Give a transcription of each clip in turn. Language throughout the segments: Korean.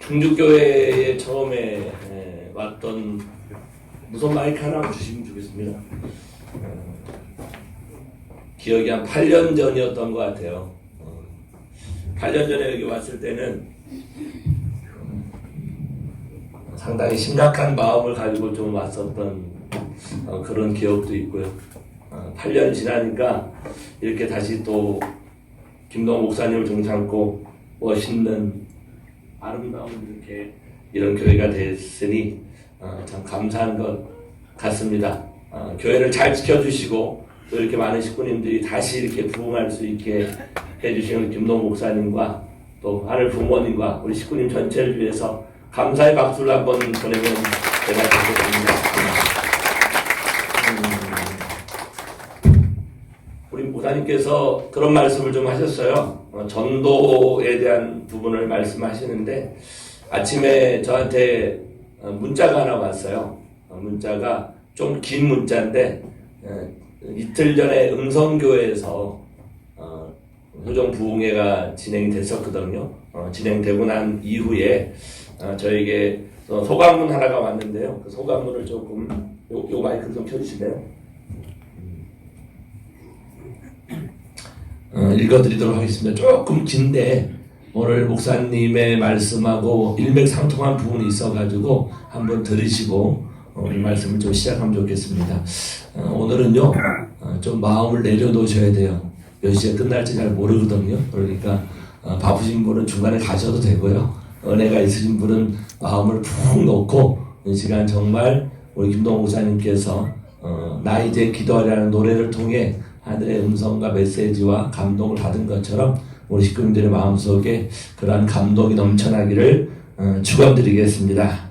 충주교회에 처음에 왔던 무선 마이크 하나 주시면 좋겠습니다. 기억이 한 8년 전이었던 것 같아요. 8년 전에 여기 왔을 때는 상당히 심각한 마음을 가지고 좀 왔었던 그런 기억도 있고요. 8년 지나니까 이렇게 다시 또 김동호 목사님을 중심고 멋있는 아름다운 이런 교회가 됐으니 참 감사한 것 같습니다. 교회를 잘 지켜주시고 또 이렇게 많은 식구님들이 다시 이렇게 부흥할 수 있게 해주시는 김동호 목사님과 또 하늘 부모님과 우리 식구님 전체를 위해서 감사의 박수를 한번 보내면 제가 좋겠습니다. 우리 목사님께서 그런 말씀을 좀 하셨어요. 전도에 대한 부분을 말씀하시는데 아침에 저한테 문자가 하나 왔어요. 문자가 좀 긴 문자인데 이틀 전에 음성교회에서 효정 부흥회가 진행이 됐었거든요. 진행되고 난 이후에 저에게 소감문 하나가 왔는데요. 그 소감문을 조금 요 마이크 좀 켜주실래요? 읽어드리도록 하겠습니다. 조금 긴데 오늘 목사님의 말씀하고 일맥상통한 부분이 있어가지고 한번 들으시고 이 말씀을 좀 시작하면 좋겠습니다. 오늘은요 좀 마음을 내려놓으셔야 돼요. 몇 시에 끝날지 잘 모르거든요. 그러니까 바쁘신 분은 중간에 가셔도 되고요. 은혜가 있으신 분은 마음을 푹 놓고 이 시간 정말 우리 김동호 목사님께서 나 이제 기도하라는 노래를 통해 하늘의 음성과 메시지와 감동을 받은 것처럼 우리 식구님들의 마음속에 그러한 감동이 넘쳐나기를 축원드리겠습니다.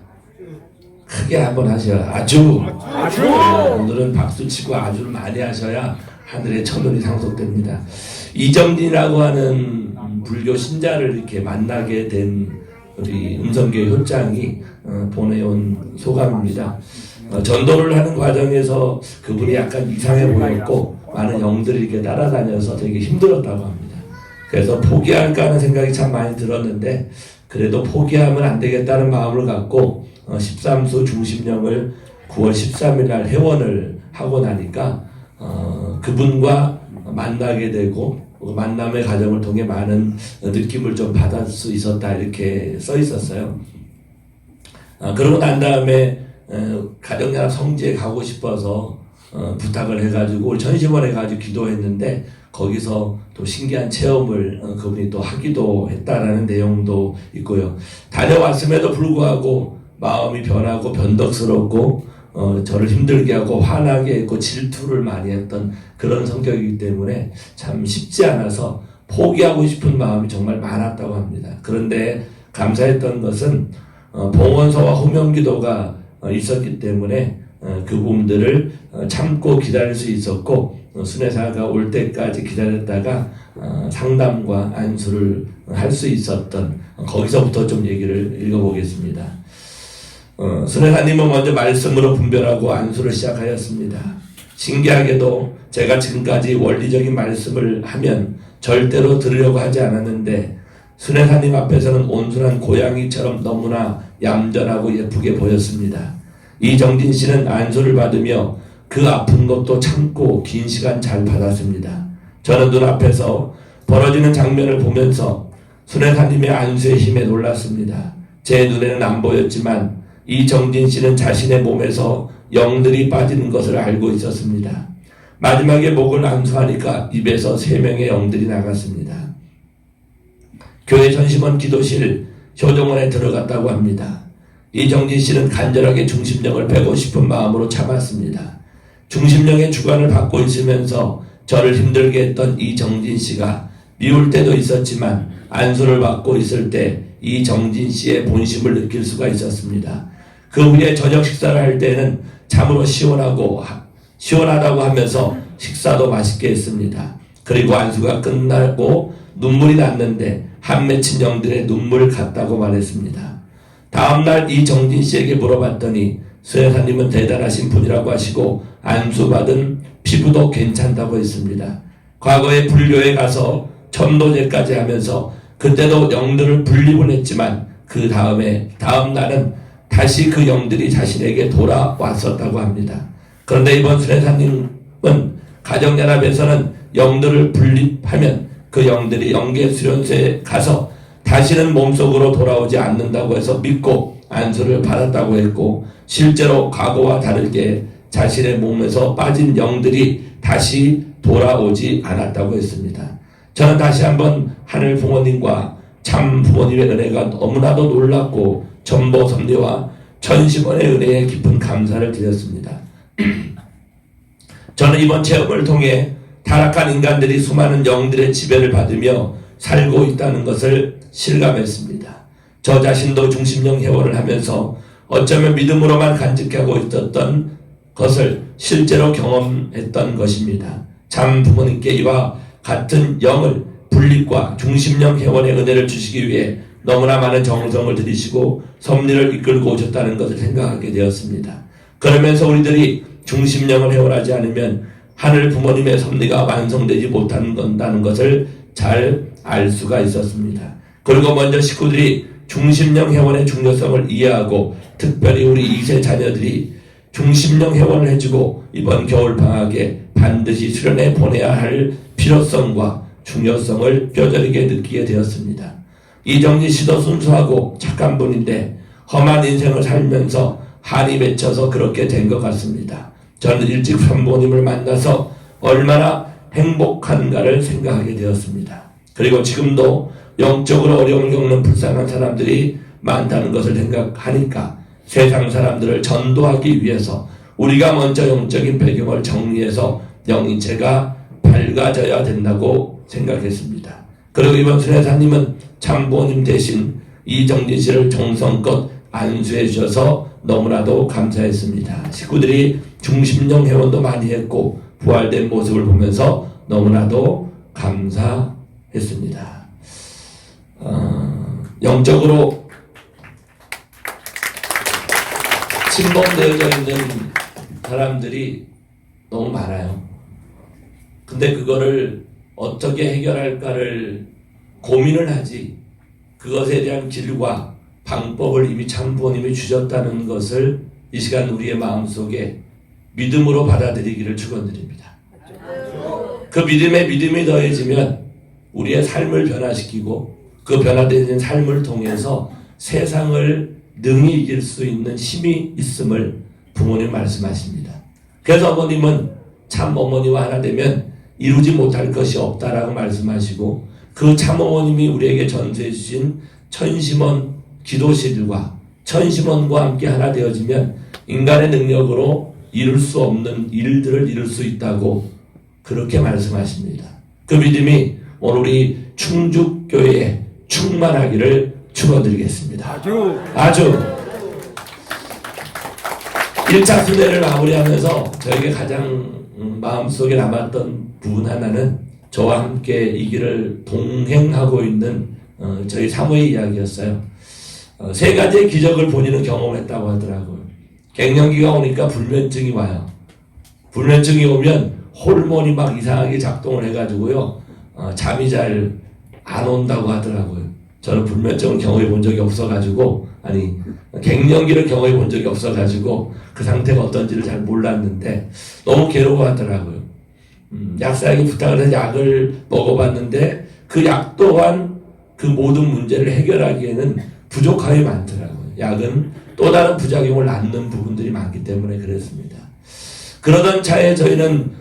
크게 한번 하셔요. 아주. 오늘은 박수치고 아주를 많이 하셔야 하늘의 천운이 상속됩니다. 이정진이라고 하는 불교 신자를 이렇게 만나게 된 우리 음성교회 효장이 보내온 소감입니다. 전도를 하는 과정에서 그분이 약간 이상해 보였고 많은 영들이 이렇게 따라다녀서 되게 힘들었다고 합니다. 그래서 포기할까 하는 생각이 참 많이 들었는데 그래도 포기하면 안 되겠다는 마음을 갖고 13수 중심령을 9월 13일 날 회원을 하고 나니까 그분과 만나게 되고 만남의 과정을 통해 많은 느낌을 좀 받을 수 있었다 이렇게 써 있었어요. 그러고 난 다음에 가정연합 성지에 가고 싶어서 부탁을 해가지고 우리 전시원에 가지고 기도했는데 거기서 또 신기한 체험을 그분이 또 하기도 했다라는 내용도 있고요. 다녀왔음에도 불구하고 마음이 변하고 변덕스럽고 저를 힘들게 하고 화나게 했고 질투를 많이 했던 그런 성격이기 때문에 참 쉽지 않아서 포기하고 싶은 마음이 정말 많았다고 합니다. 그런데 감사했던 것은 봉헌서와 호명기도가 있었기 때문에 그 부분들을 참고 기다릴 수 있었고 순회사가 올 때까지 기다렸다가 상담과 안수를 할 수 있었던 거기서부터 좀 얘기를 읽어보겠습니다. 순회사님은 먼저 말씀으로 분별하고 안수를 시작하였습니다. 신기하게도 제가 지금까지 원리적인 말씀을 하면 절대로 들으려고 하지 않았는데 순회사님 앞에서는 온순한 고양이처럼 너무나 얌전하고 예쁘게 보였습니다. 이정진 씨는 안수를 받으며 그 아픈 것도 참고 긴 시간 잘 받았습니다. 저는 눈앞에서 벌어지는 장면을 보면서 순회사님의 안수의 힘에 놀랐습니다. 제 눈에는 안 보였지만 이정진 씨는 자신의 몸에서 영들이 빠지는 것을 알고 있었습니다. 마지막에 목을 안수하니까 입에서 3명의 영들이 나갔습니다. 교회 전심원 기도실 효정원에 들어갔다고 합니다. 이정진 씨는 간절하게 중심령을 빼고 싶은 마음으로 참았습니다. 중심령의 주관을 받고 있으면서 저를 힘들게 했던 이정진 씨가 미울 때도 있었지만 안수를 받고 있을 때 이정진 씨의 본심을 느낄 수가 있었습니다. 그 후에 저녁 식사를 할 때는 참으로 시원하다고 하면서 식사도 맛있게 했습니다. 그리고 안수가 끝나고 눈물이 났는데 한 맺힌 영들의 눈물 같다고 말했습니다. 다음날 이정진 씨에게 물어봤더니 수혜사님은 대단하신 분이라고 하시고 안수받은 피부도 괜찮다고 했습니다. 과거에 불교에 가서 천도제까지 하면서 그때도 영들을 분립을 했지만 그 다음 날은 다시 그 영들이 자신에게 돌아왔었다고 합니다. 그런데 이번 수레사님은 가정연합에서는 영들을 분립하면 그 영들이 영계 수련소에 가서 다시는 몸속으로 돌아오지 않는다고 해서 믿고 안수를 받았다고 했고, 실제로 과거와 다르게 자신의 몸에서 빠진 영들이 다시 돌아오지 않았다고 했습니다. 저는 다시 한번 하늘 부모님과 참 부모님의 은혜가 너무나도 놀랍고 전보 섭리와 천심원의 은혜에 깊은 감사를 드렸습니다. 저는 이번 체험을 통해 타락한 인간들이 수많은 영들의 지배를 받으며 살고 있다는 것을 실감했습니다. 저 자신도 중심령 회원을 하면서 어쩌면 믿음으로만 간직하고 있었던 것을 실제로 경험했던 것입니다. 참 부모님께 이와 같은 영을 분립과 중심령 회원의 은혜를 주시기 위해 너무나 많은 정성을 들이시고 섭리를 이끌고 오셨다는 것을 생각하게 되었습니다. 그러면서 우리들이 중심령을 회원하지 않으면 하늘 부모님의 섭리가 완성되지 못한다는 것을 잘 알 수가 있었습니다. 그리고 먼저 식구들이 중심령 회원의 중요성을 이해하고, 특별히 우리 2세 자녀들이 중심령 회원을 해주고 이번 겨울방학에 반드시 수련해 보내야 할 필요성과 중요성을 뼈저리게 느끼게 되었습니다. 이정지 씨도 순수하고 착한 분인데 험한 인생을 살면서 한이 맺혀서 그렇게 된 것 같습니다. 저는 일찍 부모님을 만나서 얼마나 행복한가를 생각하게 되었습니다. 그리고 지금도 영적으로 어려움을 겪는 불쌍한 사람들이 많다는 것을 생각하니까 세상 사람들을 전도하기 위해서 우리가 먼저 영적인 배경을 정리해서 영인체가 밝아져야 된다고 생각했습니다. 그리고 이번 수레사님은 참부모님 대신 이정진 씨를 정성껏 안수해 주셔서 너무나도 감사했습니다. 식구들이 중심령 회원도 많이 했고 부활된 모습을 보면서 너무나도 감사했습니다. 영적으로 침범되어져 있는 사람들이 너무 많아요. 근데 그거를 어떻게 해결할까를 고민을 하지, 그것에 대한 길과 방법을 이미 참부모님이 주셨다는 것을 이 시간 우리의 마음속에 믿음으로 받아들이기를 축원드립니다. 그 믿음이 더해지면 우리의 삶을 변화시키고 그 변화되는 삶을 통해서 세상을 능히 이길 수 있는 힘이 있음을 부모님 말씀하십니다. 그래서 어머님은 참 어머니와 하나 되면 이루지 못할 것이 없다라고 말씀하시고, 그 참 어머님이 우리에게 전수해 주신 천심원 기도실과 천심원과 함께 하나 되어지면 인간의 능력으로 이룰 수 없는 일들을 이룰 수 있다고 그렇게 말씀하십니다. 그 믿음이 오늘 우리 충주교회에 충만하기를 축원드리겠습니다. 아주 1차 순회를 마무리하면서 저에게 가장 마음속에 남았던 부분 하나는 저와 함께 이 길을 동행하고 있는 저희 사모의 이야기였어요. 3가지의 기적을 본인은 경험했다고 하더라고요. 갱년기가 오니까 불면증이 와요. 불면증이 오면 호르몬이 막 이상하게 작동을 해가지고요, 잠이 잘 안 온다고 하더라고요. 저는 불면증을 경험해 본 적이 없어가지고, 갱년기를 경험해 본 적이 없어가지고 그 상태가 어떤지를 잘 몰랐는데 너무 괴로워하더라고요. 약사에게 부탁을 해서 약을 먹어봤는데 그 약 또한 그 모든 문제를 해결하기에는 부족함이 많더라고요. 약은 또 다른 부작용을 낳는 부분들이 많기 때문에 그랬습니다. 그러던 차에 저희는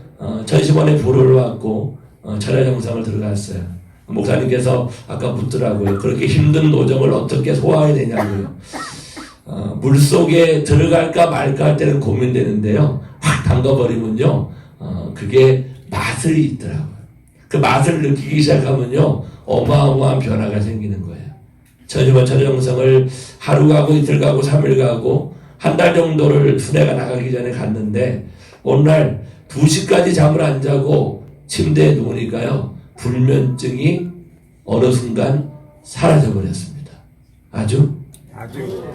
천심원의 보로를 받고 철야 정상을 들어갔어요. 목사님께서 아까 묻더라고요. 그렇게 힘든 노정을 어떻게 소화해야 되냐고요. 물속에 들어갈까 말까 할 때는 고민되는데요, 확 담가버리면요, 그게 맛이 있더라고요. 그 맛을 느끼기 시작하면요, 어마어마한 변화가 생기는 거예요. 천심원 철야 정상을 하루 가고 이틀 가고 3일 가고 한 달 정도를 순회가 나가기 전에 갔는데, 어느 날 2시까지 잠을 안 자고 침대에 누우니까요, 불면증이 어느 순간 사라져버렸습니다. 아주.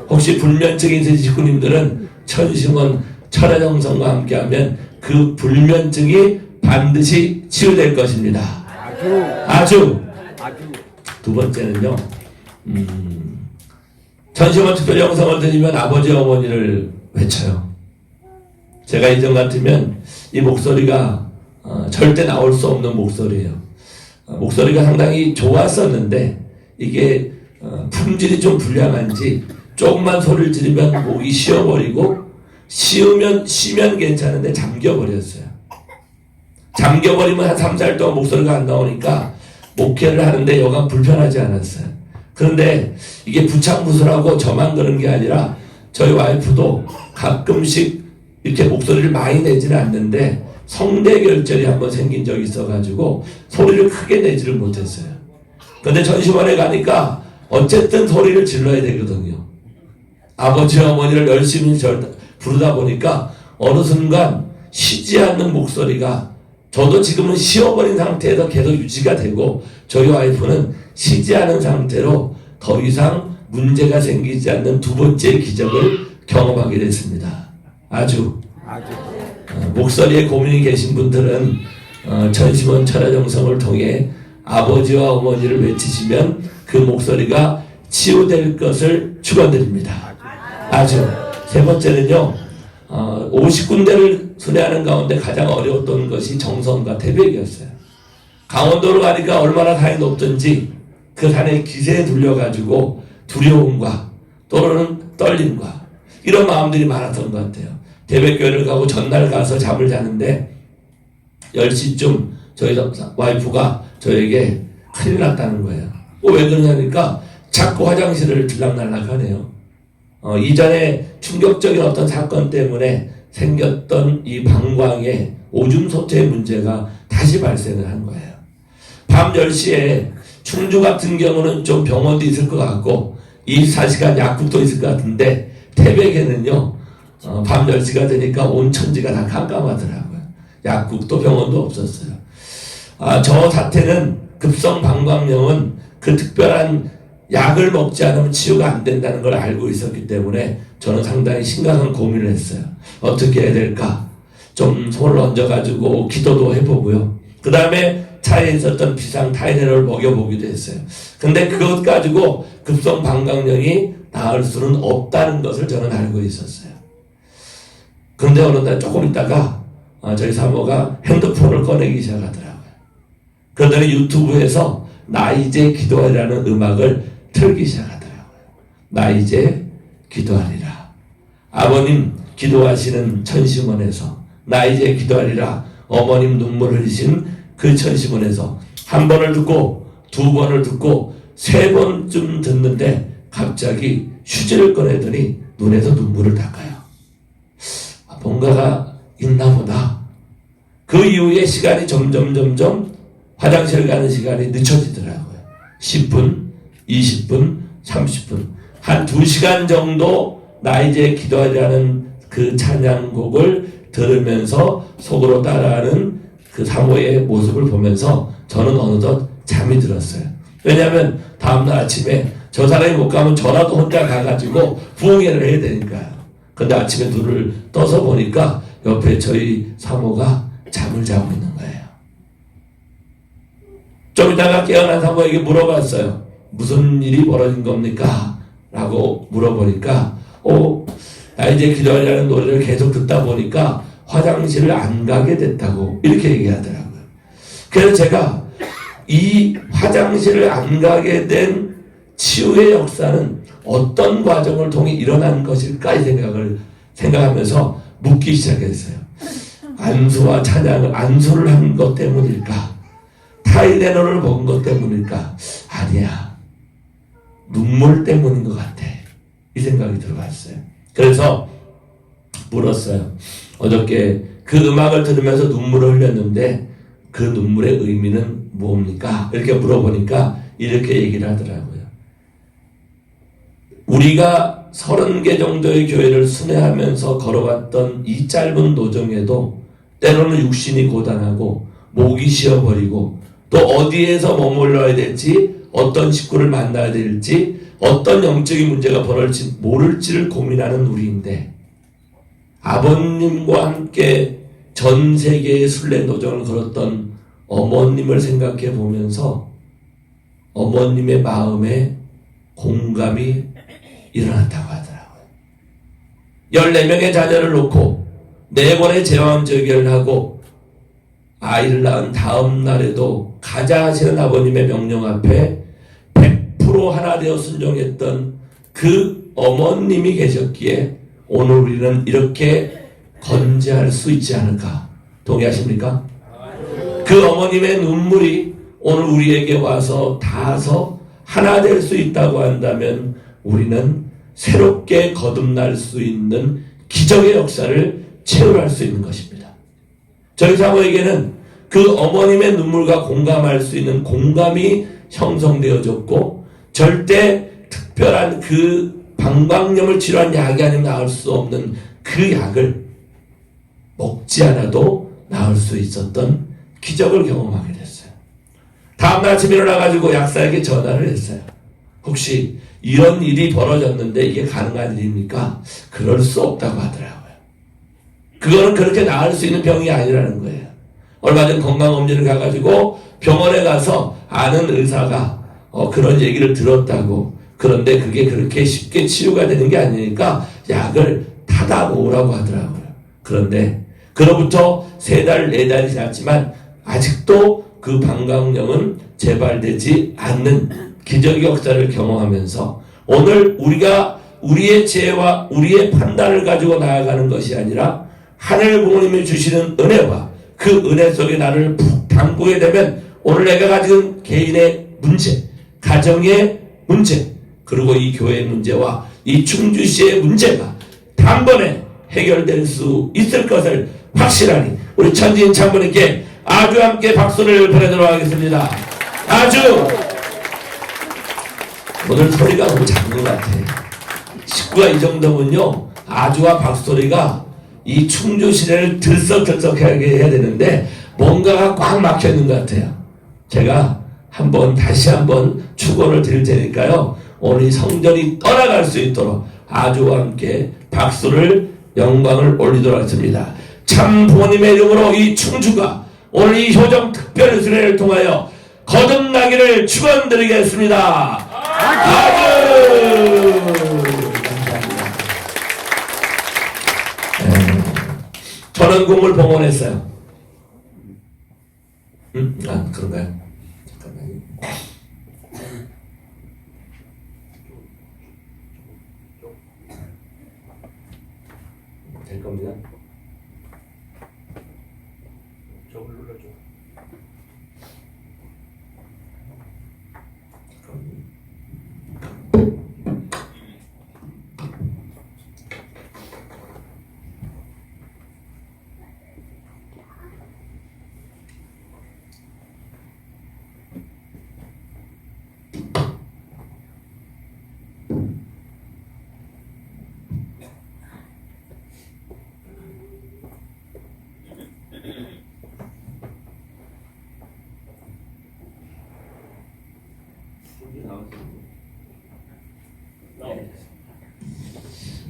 혹시 불면증이 있으신 식구님들은 천심원 철야정성과 함께하면 그 불면증이 반드시 치유될 것입니다. 아주. 두 번째는요, 전시원 특별 영상을 드리면 아버지 어머니를 외쳐요. 제가 이전 같으면 이 목소리가 절대 나올 수 없는 목소리예요. 목소리가 상당히 좋았었는데 이게 품질이 좀 불량한지 조금만 소리를 지르면 목이 쉬어버리고 쉬면 괜찮은데 잠겨버렸어요. 잠겨버리면 한 3달 동안 목소리가 안 나오니까 목회를 하는데 여간 불편하지 않았어요. 그런데 이게 부창부수라고 저만 그런 게 아니라 저희 와이프도 가끔씩 이렇게 목소리를 많이 내지는 않는데 성대결절이 한번 생긴 적이 있어가지고 소리를 크게 내지를 못했어요. 근데 전시원에 가니까 어쨌든 소리를 질러야 되거든요. 아버지 어머니를 열심히 부르다 보니까 어느 순간 쉬지 않는 목소리가, 저도 지금은 쉬어버린 상태에서 계속 유지가 되고 저희 와이프는 쉬지 않은 상태로 더 이상 문제가 생기지 않는 두 번째 기적을 경험하게 됐습니다. 아주 목소리에 고민이 계신 분들은 전시원 철야정성을 통해 아버지와 어머니를 외치시면 그 목소리가 치유될 것을 축원드립니다. 아주. 세 번째는요, 50군데를 순회하는 가운데 가장 어려웠던 것이 정선과 태백이었어요. 강원도로 가니까 얼마나 산이 높든지 그 산의 기세에 눌려가지고 두려움과 또는 떨림과 이런 마음들이 많았던 것 같아요. 태백교회를 가고 전날 가서 잠을 자는데 10시쯤 저희 와이프가 저에게 큰일 났다는 거예요. 왜 그러냐니까 자꾸 화장실을 들락날락 하네요. 이전에 충격적인 어떤 사건 때문에 생겼던 이 방광에 오줌 소태의 문제가 다시 발생을 한 거예요. 밤 10시에 충주 같은 경우는 좀 병원도 있을 것 같고 24시간 약국도 있을 것 같은데 태백에는요, 밤 10시가 되니까 온 천지가 다 깜깜하더라고요. 약국도 병원도 없었어요. 저 사태는 급성 방광염은 그 특별한 약을 먹지 않으면 치유가 안 된다는 걸 알고 있었기 때문에 저는 상당히 심각한 고민을 했어요. 어떻게 해야 될까? 좀 손을 얹어가지고 기도도 해보고요. 그 다음에 차에 있었던 비상 타이레놀을 먹여보기도 했어요. 근데 그것 가지고 급성 방광염이 나을 수는 없다는 것을 저는 알고 있었어요. 그런데 어느 날 조금 있다가 저희 사모가 핸드폰을 꺼내기 시작하더라고요. 그러더니 유튜브에서 나 이제 기도하리라는 음악을 틀기 시작하더라고요. 나 이제 기도하리라. 아버님 기도하시는 천심원에서 나 이제 기도하리라. 어머님 눈물 흘리신 그 천심원에서 한 번을 듣고 두 번을 듣고 세 번쯤 듣는데 갑자기 휴지를 꺼내더니 눈에서 눈물을 닦아요. 뭔가가 있나 보다. 그 이후에 시간이 점점 화장실 가는 시간이 늦춰지더라고요. 10분, 20분, 30분. 한 2시간 정도 나 이제 기도하리라는 그 찬양곡을 들으면서 속으로 따라하는 그 사모의 모습을 보면서 저는 어느덧 잠이 들었어요. 왜냐하면 다음날 아침에 저 사람이 못 가면 저라도 혼자 가가지고 부흥회를 해야 되니까요. 근데 아침에 눈을 떠서 보니까 옆에 저희 사모가 잠을 자고 있는 거예요. 좀 이따가 깨어난 사모에게 물어봤어요. 무슨 일이 벌어진 겁니까? 라고 물어보니까 나 이제 기도하려는 노래를 계속 듣다 보니까 화장실을 안 가게 됐다고 이렇게 얘기하더라고요. 그래서 제가 이 화장실을 안 가게 된 치유의 역사는 어떤 과정을 통해 일어난 것일까 이 생각하면서 묻기 시작했어요. 안수와 찬양을 안수를 한 것 때문일까? 타이레놀을 먹은 것 때문일까? 아니야. 눈물 때문인 것 같아. 이 생각이 들어왔어요. 그래서 물었어요. 어저께 그 음악을 들으면서 눈물을 흘렸는데 그 눈물의 의미는 뭡니까? 이렇게 물어보니까 이렇게 얘기를 하더라고요. 우리가 30개 정도의 교회를 순회하면서 걸어왔던 이 짧은 노정에도 때로는 육신이 고단하고 목이 쉬어버리고 또 어디에서 머물러야 될지 어떤 식구를 만나야 될지 어떤 영적인 문제가 벌어질지 모를지를 고민하는 우리인데 아버님과 함께 전 세계의 순례 노정을 걸었던 어머님을 생각해 보면서 어머님의 마음에 공감이 일어났다고 하더라고요. 14명의 자녀를 놓고 4번의 제왕절개를 하고 아이를 낳은 다음 날에도 가자 하시는 아버님의 명령 앞에 100% 하나 되어 순종했던 그 어머님이 계셨기에 오늘 우리는 이렇게 건재할 수 있지 않을까? 동의하십니까? 그 어머님의 눈물이 오늘 우리에게 와서 닿아서 하나 될 수 있다고 한다면 우리는 새롭게 거듭날 수 있는 기적의 역사를 체험할 수 있는 것입니다. 저희 사모에게는 그 어머님의 눈물과 공감할 수 있는 공감이 형성되어졌고 절대 특별한 그 방광염을 치료한 약이 아니면 나을 수 없는 그 약을 먹지 않아도 나을 수 있었던 기적을 경험하게 됐어요. 다음날 아침에 일어나가지고 약사에게 전화를 했어요. 혹시 이런 일이 벌어졌는데 이게 가능한 일입니까? 그럴 수 없다고 하더라고요. 그거는 그렇게 나을 수 있는 병이 아니라는 거예요. 얼마 전 건강검진을 가가지고 병원에 가서 아는 의사가 그런 얘기를 들었다고. 그런데 그게 그렇게 쉽게 치유가 되는 게 아니니까 약을 타다 놓으라고 하더라고요. 그런데 그로부터 3달, 4달이 지났지만 아직도 그 방광염은 재발되지 않는 기적의 역사를 경험하면서 오늘 우리가 우리의 지혜와 우리의 판단을 가지고 나아가는 것이 아니라 하늘 부모님이 주시는 은혜와 그 은혜 속에 나를 푹 담그게 되면 오늘 내가 가진 개인의 문제, 가정의 문제, 그리고 이 교회의 문제와 이 충주시의 문제가 단번에 해결될 수 있을 것을 확실하니 우리 천지인 장모님께 아주 함께 박수를 보내도록 하겠습니다. 아주 오늘 소리가 너무 작은 것 같아요. 식구가 이 정도면요 아주와 박소리가 이 충주 시내를 들썩들썩하게 해야 되는데 뭔가가 꽉 막혀 있는 것 같아요. 제가 다시 한번 축원을 드릴 테니까요 오늘 이 성전이 떠나갈 수 있도록 아주와 함께 박수를 영광을 올리도록 하겠습니다. 참 부모님의 이름으로 이 충주가 오늘 이 효정 특별 수련회를 통하여 거듭나기를 축원드리겠습니다. 아주 감사합니다. 전원공을 봉헌했어요. 그런가요? 잠깐만요. 될 겁니다. 저걸 눌러줘.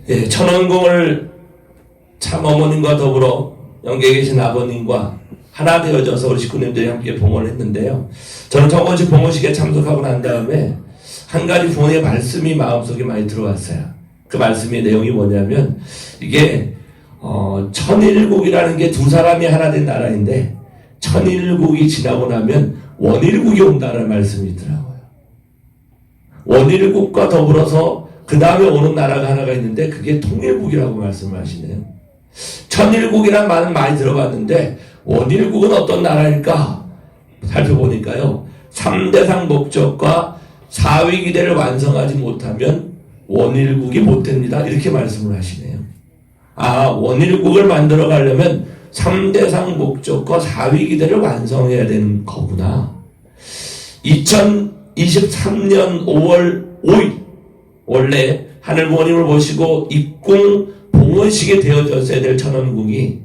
예, 천원공을 참 어머님과 더불어 영계에 계신 아버님과 하나 되어져서 우리 식구님들이 함께 봉헌을 했는데요. 저는 정원식 봉헌식에 참석하고 난 다음에 한 가지 부모님의 말씀이 마음속에 많이 들어왔어요. 그 말씀의 내용이 뭐냐면 이게 천일국이라는 게 두 사람이 하나 된 나라인데 천일국이 지나고 나면 원일국이 온다는 말씀이 있더라고요. 원일국과 더불어서 그 다음에 오는 나라가 하나가 있는데 그게 통일국이라고 말씀을 하시네요. 천일국이란 말은 많이 들어봤는데 원일국은 어떤 나라일까 살펴보니까요. 3대상 목적과 4위 기대를 완성하지 못하면 원일국이 못 됩니다. 이렇게 말씀을 하시네요. 원일국을 만들어 가려면 3대상 목적과 4위 기대를 완성해야 되는 거구나. 2023년 5월 5일 원래 하늘 부모님을 모시고 입궁 봉헌식이 되어졌어야 될 천원궁이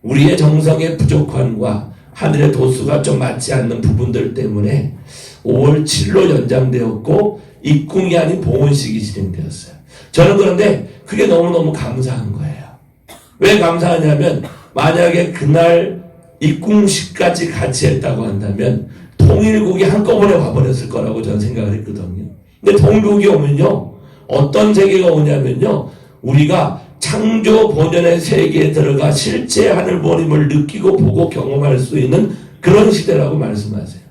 우리의 정성의 부족함과 하늘의 도수가 좀 맞지 않는 부분들 때문에 5월 7일로 연장되었고 입궁이 아닌 봉헌식이 진행되었어요. 저는 그런데 그게 너무너무 감사한 거예요. 왜 감사하냐면 만약에 그날 입궁식까지 같이 했다고 한다면 통일국이 한꺼번에 와버렸을 거라고 저는 생각을 했거든요. 근데 통일국이 오면요 어떤 세계가 오냐면요, 우리가 창조 본연의 세계에 들어가 실제 하늘보림을 느끼고 보고 경험할 수 있는 그런 시대라고 말씀하세요.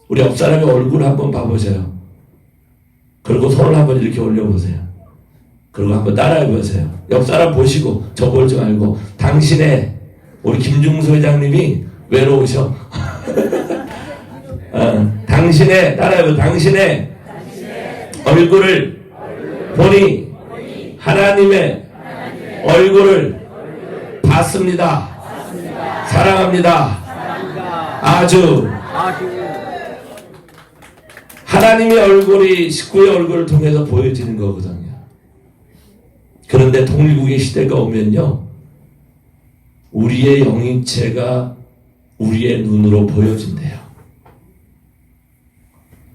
우리 옆 사람의 얼굴 한번 봐보세요. 그리고 손을 한번 이렇게 올려보세요. 그리고 한번 따라해보세요. 옆 사람 보시고 저 볼지 말고, 당신의, 우리 김중수 회장님이 외로우셔. 당신의, 따라해보세요. 당신의 얼굴을 보니 하나님의 얼굴을 봤습니다. 사랑합니다. 아주 하나님의 얼굴이 식구의 얼굴을 통해서 보여지는 거거든요. 그런데 통일국의 시대가 오면요, 우리의 영인체가 우리의 눈으로 보여진대요.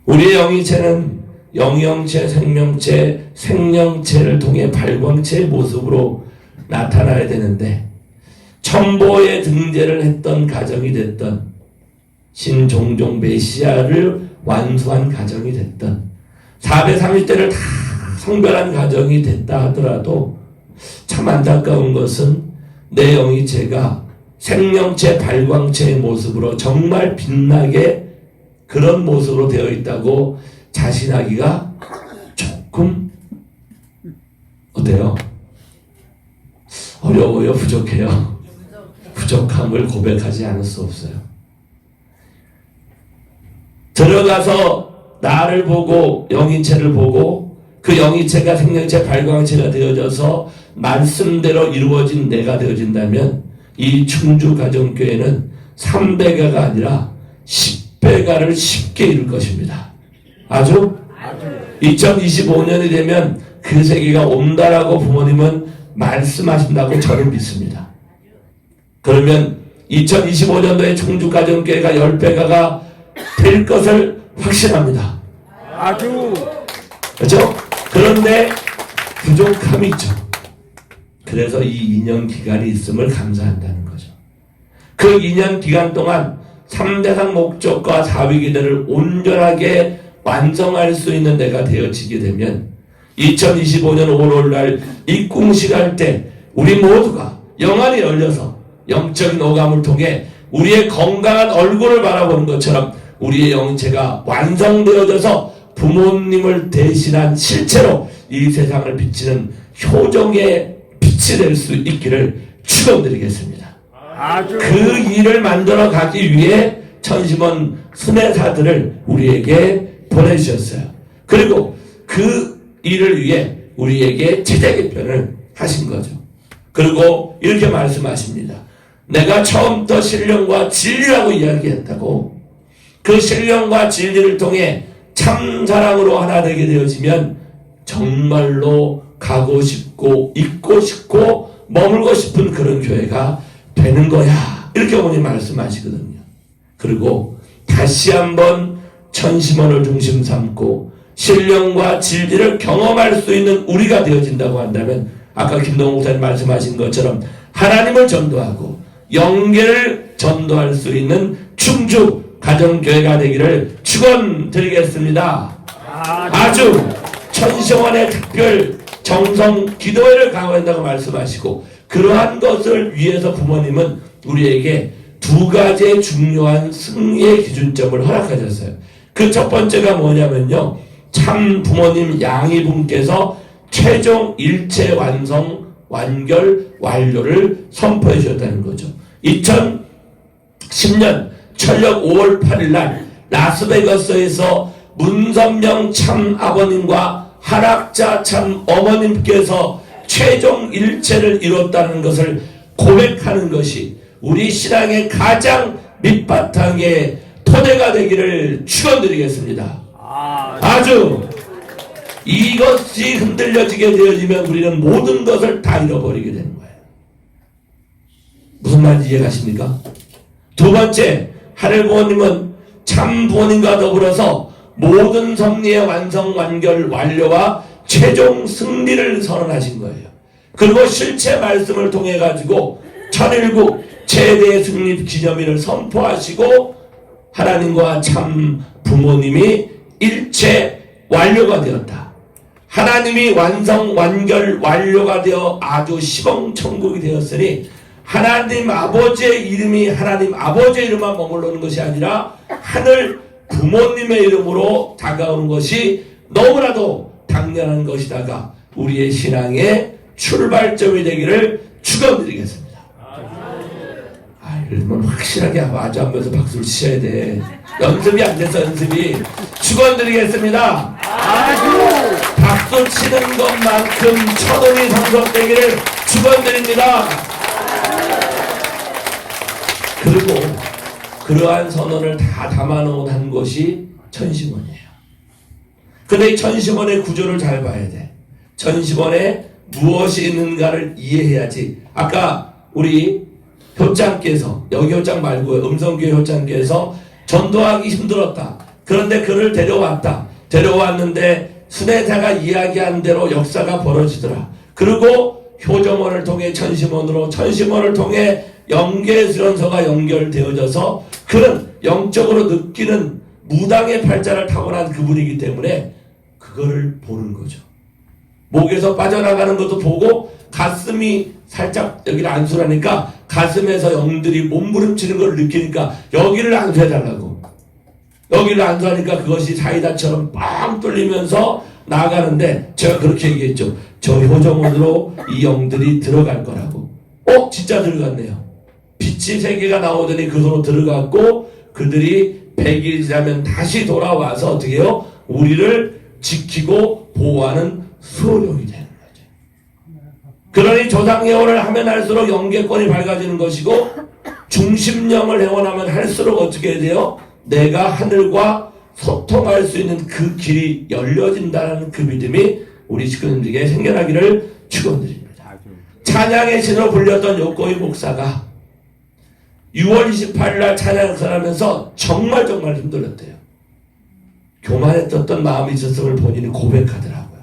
우리의 영인체는 영영체, 생명체, 생명체를 통해 발광체의 모습으로 나타나야 되는데, 첨보의 등재를 했던 가정이 됐던, 신종종 메시아를 완수한 가정이 됐던, 430대를 다 성별한 가정이 됐다 하더라도 참 안타까운 것은 내 영이체가 생명체, 발광체의 모습으로 정말 빛나게 그런 모습으로 되어 있다고 자신하기가 조금 어때요? 어려워요? 부족해요? 부족함을 고백하지 않을 수 없어요. 들어가서 나를 보고 영인체를 보고 그 영인체가 생명체, 발광체가 되어져서 말씀대로 이루어진 내가 되어진다면 이 충주가정교회는 3배가가 아니라 10배가를 쉽게 이룰 것입니다. 아주 2025년이 되면 그 세계가 온다라고 부모님은 말씀하신다고 저는 믿습니다. 그러면 2025년도에 충주가정교회가 10배가가 될 것을 확신합니다. 아주 그렇죠? 그런데 부족함이 있죠. 그래서 이 2년 기간이 있음을 감사한다는 거죠. 그 2년 기간 동안 3대상 목적과 4위 기대를 온전하게 완성할 수 있는 데가 되어지게 되면 2025년 5월날 입궁식할 때 우리 모두가 영안이 열려서 영적인 오감을 통해 우리의 건강한 얼굴을 바라보는 것처럼 우리의 영체가 완성되어져서 부모님을 대신한 실체로 이 세상을 비치는 효정의 빛이 될 수 있기를 축원드리겠습니다. 그 일을 만들어 가기 위해 천심원 순회사들을 우리에게 보내주셨어요. 그리고 그 일을 위해 우리에게 제자 개편을 하신 거죠. 그리고 이렇게 말씀하십니다. 내가 처음부터 신령과 진리라고 이야기했다고. 그 신령과 진리를 통해 참 사랑으로 하나 되게 되어지면 정말로 가고 싶고 있고 싶고 머물고 싶은 그런 교회가 되는 거야. 이렇게 어머니 말씀하시거든요. 그리고 다시 한번 천심원을 중심 삼고 신령과 진리를 경험할 수 있는 우리가 되어진다고 한다면 아까 김동욱 목사님 말씀하신 것처럼 하나님을 전도하고 영계를 전도할 수 있는 충주 가정교회가 되기를 축원드리겠습니다. 아주 천심원의 특별 정성 기도회를 강화한다고 말씀하시고 그러한 것을 위해서 부모님은 우리에게 두 가지의 중요한 승리의 기준점을 허락하셨어요. 그 첫 번째가 뭐냐면요, 참 부모님 양이분께서 최종 일체 완성, 완결, 완료를 선포해 주셨다는 거죠. 2010년 철력 5월 8일 날 라스베가스에서 문선명 참 아버님과 한학자 참 어머님께서 최종 일체를 이뤘다는 것을 고백하는 것이 우리 신앙의 가장 밑바탕의 토대가 되기를 축원드리겠습니다. 아주 이것이 흔들려지게 되어지면 우리는 모든 것을 다 잃어버리게 되는 거예요. 무슨 말인지 이해가십니까? 두 번째, 하늘 부모님은 참 부모님과 더불어서 모든 섭리의 완성, 완결, 완료와 최종 승리를 선언하신 거예요. 그리고 실체 말씀을 통해 가지고 천일국 최대 승리 기념일을 선포하시고 하나님과 참 부모님이 일체 완료가 되었다. 하나님이 완성, 완결, 완료가 되어 아주 시범천국이 되었으니 하나님 아버지의 이름이 하나님 아버지의 이름만 머물러는 것이 아니라 하늘 부모님의 이름으로 다가오는 것이 너무나도 당연한 것이다가 우리의 신앙의 출발점이 되기를 축원드리겠습니다. 이러면 확실하게 아주 하면서 박수를 치셔야 돼. 연습이 안 돼서 연습이. 축원드리겠습니다. 박수 치는 것만큼 천원이 상속되기를 축원드립니다. 그리고 그러한 선언을 다 담아놓은 한 것이 천심원이에요. 근데 이 천심원의 구조를 잘 봐야 돼. 천심원에 무엇이 있는가를 이해해야지. 아까 우리 효장께서, 여기 효장 말고요, 음성교회 효장께서 전도하기 힘들었다. 그런데 그를 데려왔다. 데려왔는데 순회자가 이야기한 대로 역사가 벌어지더라. 그리고 효정원을 통해 천심원으로, 천심원을 통해 영계수련서가 연결되어져서 그는 영적으로 느끼는 무당의 팔자를 타고난 그분이기 때문에 그거를 보는 거죠. 목에서 빠져나가는 것도 보고 가슴이 살짝 여기를 안수라니까 가슴에서 영들이 몸부림치는 걸 느끼니까 여기를 안수해달라고. 여기를 안수하니까 그것이 사이다처럼 빵 뚫리면서 나가는데 제가 그렇게 얘기했죠. 저 효정원으로 이 영들이 들어갈 거라고. 진짜 들어갔네요. 빛이 세 개가 나오더니 그으로 들어갔고 그들이 100일이 지나면 다시 돌아와서 어떻게 해요? 우리를 지키고 보호하는 수호령이 되는 거죠. 그러니 조상예언을 하면 할수록 영계권이 밝아지는 것이고 중심령을 회원하면 할수록 어떻게 해야 돼요? 내가 하늘과 소통할 수 있는 그 길이 열려진다는 그 믿음이 우리 식구님들에게 생겨나기를 축원드립니다. 찬양의 신으로 불렸던 요코이 목사가 6월 28일 날 찬양을 하면서 정말 힘들었대요. 교만했던 마음이 있었음을 본인이 고백하더라고요.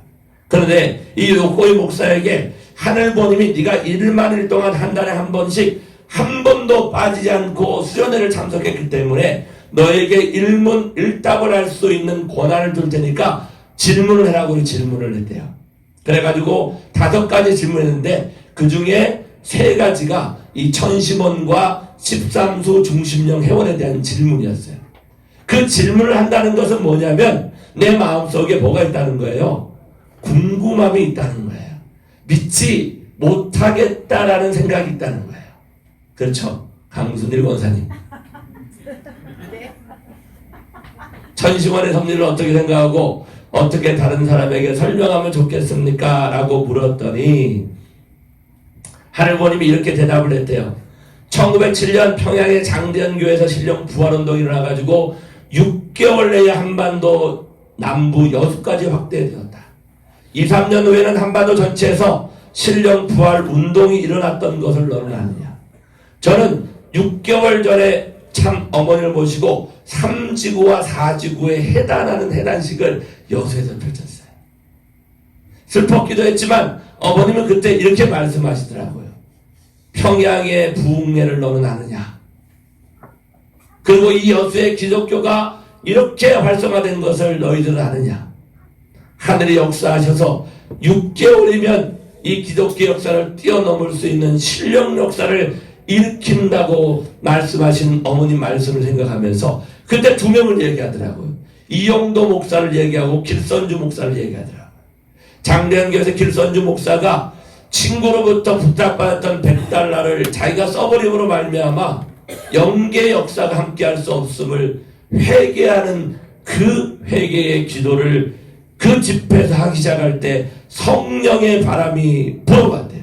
그런데 이 요코이 목사에게 하늘보님이 네가 1만 일 동안 한 달에 한 번씩 한 번도 빠지지 않고 수련회를 참석했기 때문에 너에게 일문일답을 할 수 있는 권한을 줄 테니까 질문을 해라고 질문을 했대요. 그래가지고 5가지 질문했는데 그 중에 3가지가 이 천심원과 13수 중심령 회원에 대한 질문이었어요. 그 질문을 한다는 것은 뭐냐면 내 마음속에 뭐가 있다는 거예요? 궁금함이 있다는 거예요. 믿지 못하겠다라는 생각이 있다는 거예요. 그렇죠? 강순일 권사님. 천심원의 섭리를 어떻게 생각하고 어떻게 다른 사람에게 설명하면 좋겠습니까? 라고 물었더니 하늘보님이 이렇게 대답을 했대요. 1907년 평양의 장대현교회에서 신령 부활운동이 일어나가지고 6개월 내에 한반도 남부 6가지 확대되었다. 2, 3년 후에는 한반도 전체에서 신령 부활 운동이 일어났던 것을 너는 아느냐. 저는 6개월 전에 참 어머니를 모시고 3지구와 4지구에 해단하는 해단식을 여수에서 펼쳤어요. 슬펐기도 했지만 어머님은 그때 이렇게 말씀하시더라고요. 평양의 부흥회를 너는 아느냐. 그리고 이 여수의 기독교가 이렇게 활성화된 것을 너희들은 아느냐. 하늘이 역사하셔서 6개월이면 이 기독교 역사를 뛰어넘을 수 있는 신령 역사를 일으킨다고 말씀하신 어머님 말씀을 생각하면서 그때 2명을 얘기하더라고요. 이용도 목사를 얘기하고 길선주 목사를 얘기하더라고요. 장대현교에서 길선주 목사가 친구로부터 부탁받았던 $100를 자기가 써버림으로 말미암아 영계 역사가 함께할 수 없음을 회개하는 그 회개의 기도를 그 집회에서 하기 시작할 때 성령의 바람이 불어왔대요.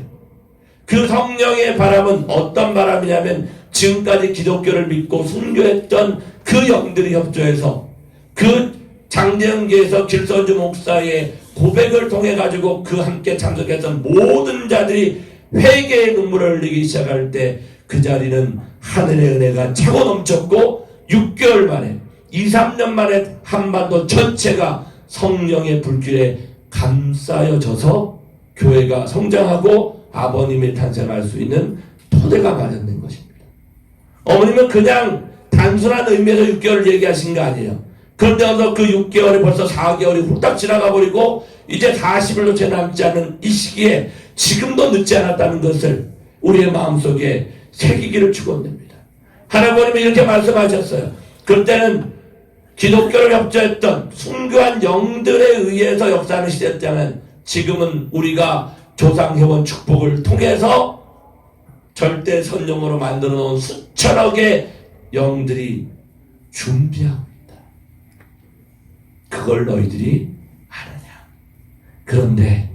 그 성령의 바람은 어떤 바람이냐면 지금까지 기독교를 믿고 순교했던 그 영들이 협조해서 그 장대현교에서 길선주 목사의 고백을 통해 가지고 그 함께 참석했던 모든 자들이 회개의 눈물을 흘리기 시작할 때 그 자리는 하늘의 은혜가 차고 넘쳤고 6개월 만에 2, 3년 만에 한반도 전체가 성령의 불길에 감싸여져서 교회가 성장하고 아버님의 탄생할 수 있는 토대가 마련된 것입니다. 어머님은 그냥 단순한 의미에서 6개월을 얘기하신 거 아니에요. 그런데 어서 그 6개월이 벌써 4개월이 훌딱 지나가 버리고 이제 40일도 채 남지 않은 이 시기에 지금도 늦지 않았다는 것을 우리의 마음속에 새기기를 축원합니다. 하나님이 이렇게 말씀하셨어요. 그때는 기독교를 협조했던 순교한 영들에 의해서 역사하는 시대였다면 지금은 우리가 조상해온 축복을 통해서 절대 선용으로 만들어 놓은 수천억의 영들이 준비하고 있다. 그걸 너희들이 아느냐. 그런데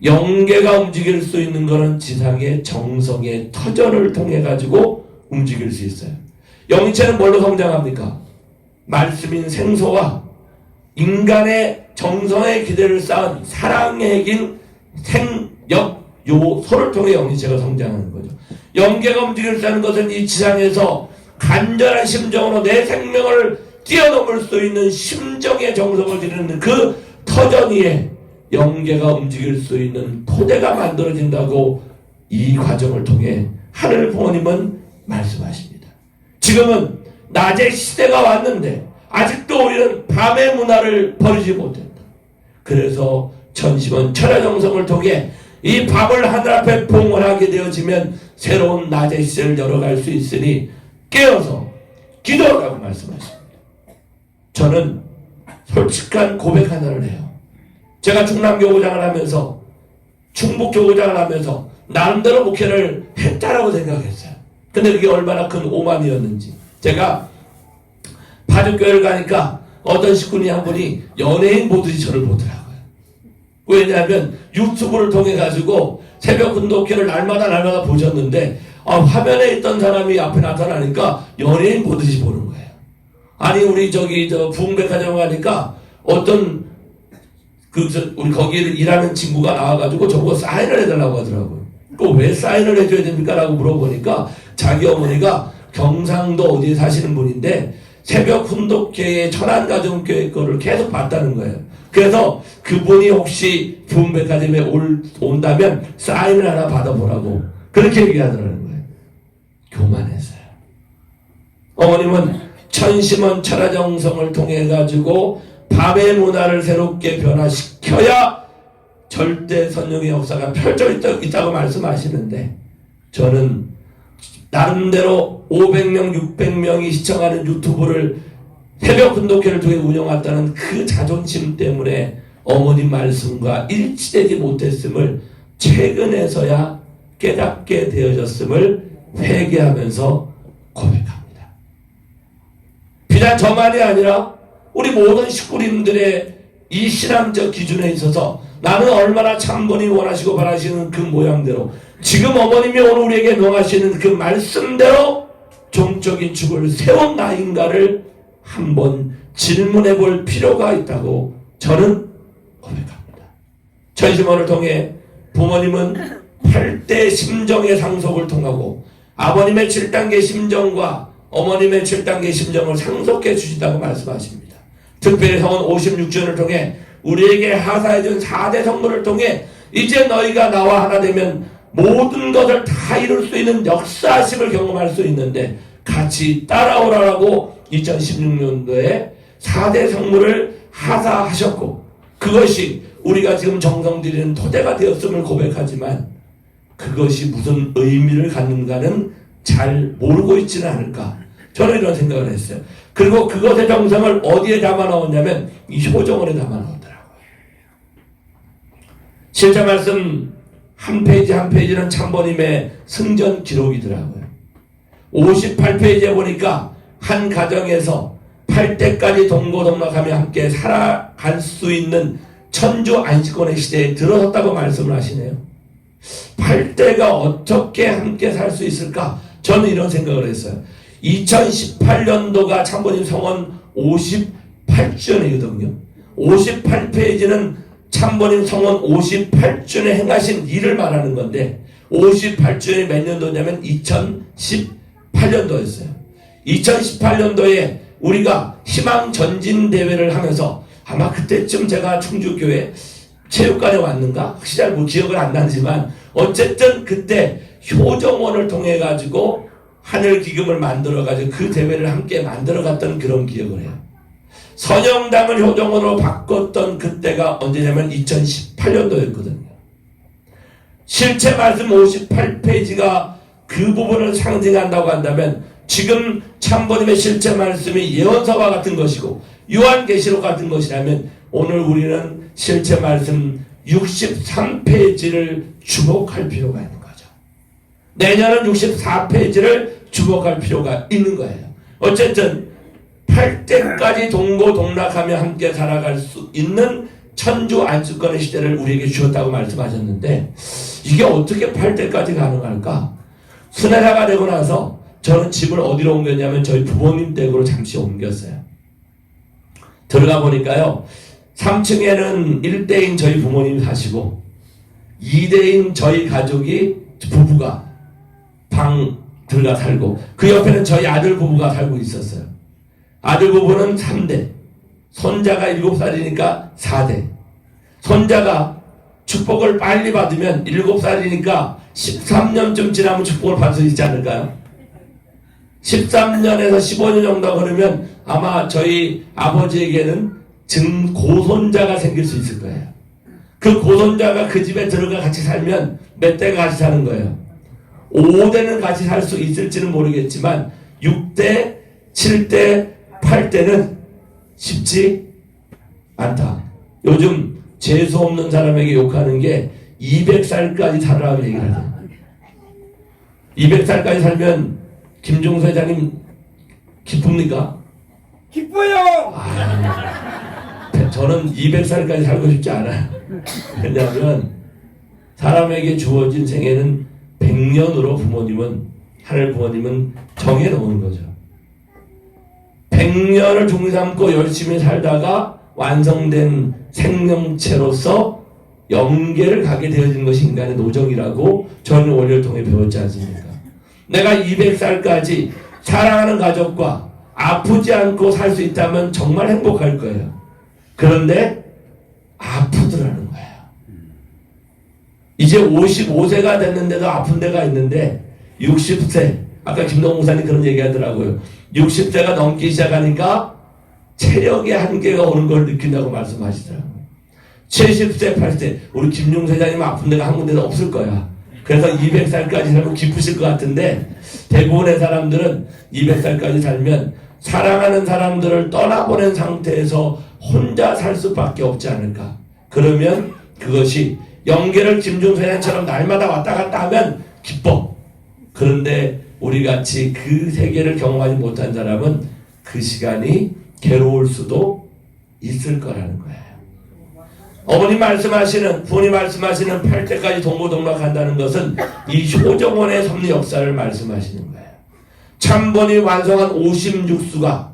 영계가 움직일 수 있는 것은 지상의 정성의 터전을 통해 가지고 움직일 수 있어요. 영체는 뭘로 성장합니까? 말씀인 생소와 인간의 정성의 기대를 쌓은 사랑의 긴 생역 요소를 통해 영체가 성장하는 거죠. 영계가 움직일 수 있는 것은 이 지상에서 간절한 심정으로 내 생명을 뛰어넘을 수 있는 심정의 정성을 드리는 그 터전 위에 영계가 움직일 수 있는 토대가 만들어진다고 이 과정을 통해 하늘 부모님은 말씀하십니다. 지금은 낮의 시대가 왔는데 아직도 우리는 밤의 문화를 버리지 못했다. 그래서 천심은 철야정성을 통해 이 밤을 하늘 앞에 봉헌하게 되어지면 새로운 낮의 시대를 열어갈 수 있으니 깨어서 기도하라고 말씀하십니다. 저는 솔직한 고백 하나를 해요. 제가 충남교구장을 하면서 충북교구장을 하면서 나름대로 목회를 했다라고 생각했어요. 근데 그게 얼마나 큰 오만이었는지. 제가 파주교회를 가니까 어떤 식구니 한 분이 연예인 보듯이 저를 보더라고요. 왜냐하면 유튜브를 통해 가지고 새벽 운동회를 날마다 보셨는데 화면에 있던 사람이 앞에 나타나니까 연예인 보듯이 보는 거예요. 아니 우리 부흥백화점 가니까 어떤 우리 거기를 일하는 친구가 나와가지고 저보고 사인을 해달라고 하더라고요. 왜 사인을 해줘야 됩니까? 라고 물어보니까 자기 어머니가 경상도 어디에 사시는 분인데 새벽 훈독회의 천안가정교회 거를 계속 봤다는 거예요. 그래서 그분이 혹시 부흥백화점에 온다면 사인을 하나 받아보라고 그렇게 얘기하더라는 거예요. 교만했어요. 어머님은 천심원 철야정성을 통해 가지고 밤의 문화를 새롭게 변화시켜야 절대 선용의 역사가 펼쳐 있다고 말씀하시는데 저는 나름대로 500명, 600명이 시청하는 유튜브를 새벽 운동회를 통해 운영했다는 그 자존심 때문에 어머님 말씀과 일치되지 못했음을 최근에서야 깨닫게 되어졌음을 회개하면서 고백합니다. 비단 저만이 아니라 우리 모든 식구님들의 이 신앙적 기준에 있어서 나는 얼마나 참번이 원하시고 바라시는 그 모양대로 지금 어머님이 오늘 우리에게 명하시는 그 말씀대로 종적인 축을 세운 나인가를 한번 질문해 볼 필요가 있다고 저는 고백합니다. 천심원을 통해 부모님은 8대 심정의 상속을 통하고 아버님의 7단계 심정과 어머님의 7단계 심정을 상속해 주신다고 말씀하십니다. 특별히 성원 56주년을 통해 우리에게 하사해준 4대 성물을 통해 이제 너희가 나와 하나 되면 모든 것을 다 이룰 수 있는 역사심을 경험할 수 있는데 같이 따라오라라고 2016년도에 4대 성물을 하사하셨고 그것이 우리가 지금 정성 들이는 토대가 되었음을 고백하지만 그것이 무슨 의미를 갖는가는 잘 모르고 있지는 않을까 저는 이런 생각을 했어요. 그리고 그것의 정성을 어디에 담아 넣었냐면 이 효정원에 담아 넣었더라고요. 실제 말씀 한 페이지 한 페이지는 참버님의 승전 기록이더라고요. 58페이지에 보니까 한 가정에서 8대까지 동고동락하며 함께 살아갈 수 있는 천주 안식권의 시대에 들어섰다고 말씀을 하시네요. 8대가 어떻게 함께 살 수 있을까? 저는 이런 생각을 했어요. 2018년도가 참버님 성원 58주년이거든요. 58페이지는 참버님 성원 58주년에 행하신 일을 말하는 건데 58주년이 몇 년도냐면 2018년도였어요. 2018년도에 우리가 희망전진대회를 하면서 아마 그때쯤 제가 충주교회 체육관에 왔는가? 혹시 잘 기억을 안 나지만 어쨌든 그때 효정원을 통해 가지고 하늘기금을 만들어 가지고 그 대회를 함께 만들어 갔던 그런 기억을 해요. 선영당을 효정원으로 바꿨던 그때가 언제냐면 2018년도였거든요. 실체 말씀 58페이지가 그 부분을 상징한다고 한다면 지금 참부님의 실체 말씀이 예언서와 같은 것이고 요한계시록 같은 것이라면 오늘 우리는 실체 말씀 63페이지를 주목할 필요가 있는 거죠. 내년은 64페이지를 주목할 필요가 있는 거예요. 어쨌든 8대까지 동고동락하며 함께 살아갈 수 있는 천주 안수권의 시대를 우리에게 주었다고 말씀하셨는데 이게 어떻게 8대까지 가능할까? 순회자가 되고 나서 저는 집을 어디로 옮겼냐면 저희 부모님 댁으로 잠시 옮겼어요. 들어가 보니까요. 3층에는 1대인 저희 부모님이 사시고 2대인 저희 가족이 부부가 방 들어가 살고 그 옆에는 저희 아들 부부가 살고 있었어요. 아들 부부는 3대, 손자가 7살이니까 4대. 손자가 축복을 빨리 받으면 7살이니까 13년쯤 지나면 축복을 받을 수 있지 않을까요? 13년에서 15년 정도 그러면 아마 저희 아버지에게는 고손자가 생길 수 있을 거예요. 그 고손자가 그 집에 들어가 같이 살면 몇 대가 같이 사는 거예요. 5대는 같이 살 수 있을지는 모르겠지만 6대, 7대, 8대는 쉽지 않다. 요즘 재수 없는 사람에게 욕하는 게 200살까지 살아라고 얘기를 하죠. 200살까지 살면 김종수 회장님 기쁩니까? 기뻐요. 저는 200살까지 살고 싶지 않아요. 왜냐하면 사람에게 주어진 생애는 100년으로 하늘 부모님은 정해놓은 거죠. 100년을 중리 삼고 열심히 살다가 완성된 생명체로서 영계를 가게 되어진 것이 인간의 노정이라고 저는 원리를 통해 배웠지 않습니까? 내가 200살까지 사랑하는 가족과 아프지 않고 살 수 있다면 정말 행복할 거예요. 그런데 아프더라는 거예요. 이제 55세가 됐는데도 아픈 데가 있는데 60세, 아까 김동훈 목사님 그런 얘기 하더라고요. 60세가 넘기 시작하니까 체력의 한계가 오는 걸 느낀다고 말씀하시더라고요. 70세, 80세, 우리 김용수 회장님 아픈 데가 한 군데도 없을 거야. 그래서 200살까지 살고 기쁘실 것 같은데 대부분의 사람들은 200살까지 살면 사랑하는 사람들을 떠나보낸 상태에서 혼자 살 수밖에 없지 않을까. 그러면 그것이 영계를 김종수 회장처럼 날마다 왔다 갔다 하면 기뻐. 그런데 우리같이 그 세계를 경험하지 못한 사람은 그 시간이 괴로울 수도 있을 거라는 거예요. 부모님 말씀하시는 8대까지 동고동락한다는 것은 이 효정원의 섭리 역사를 말씀하시는 거예요. 참번이 완성한 56수가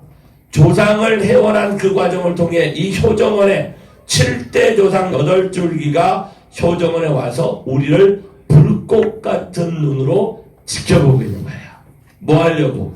조상을 해원한 그 과정을 통해 이 효정원의 7대 조상 8줄기가 효정원에 와서 우리를 불꽃 같은 눈으로 지켜보고 있는 거예요. 뭐 하려고?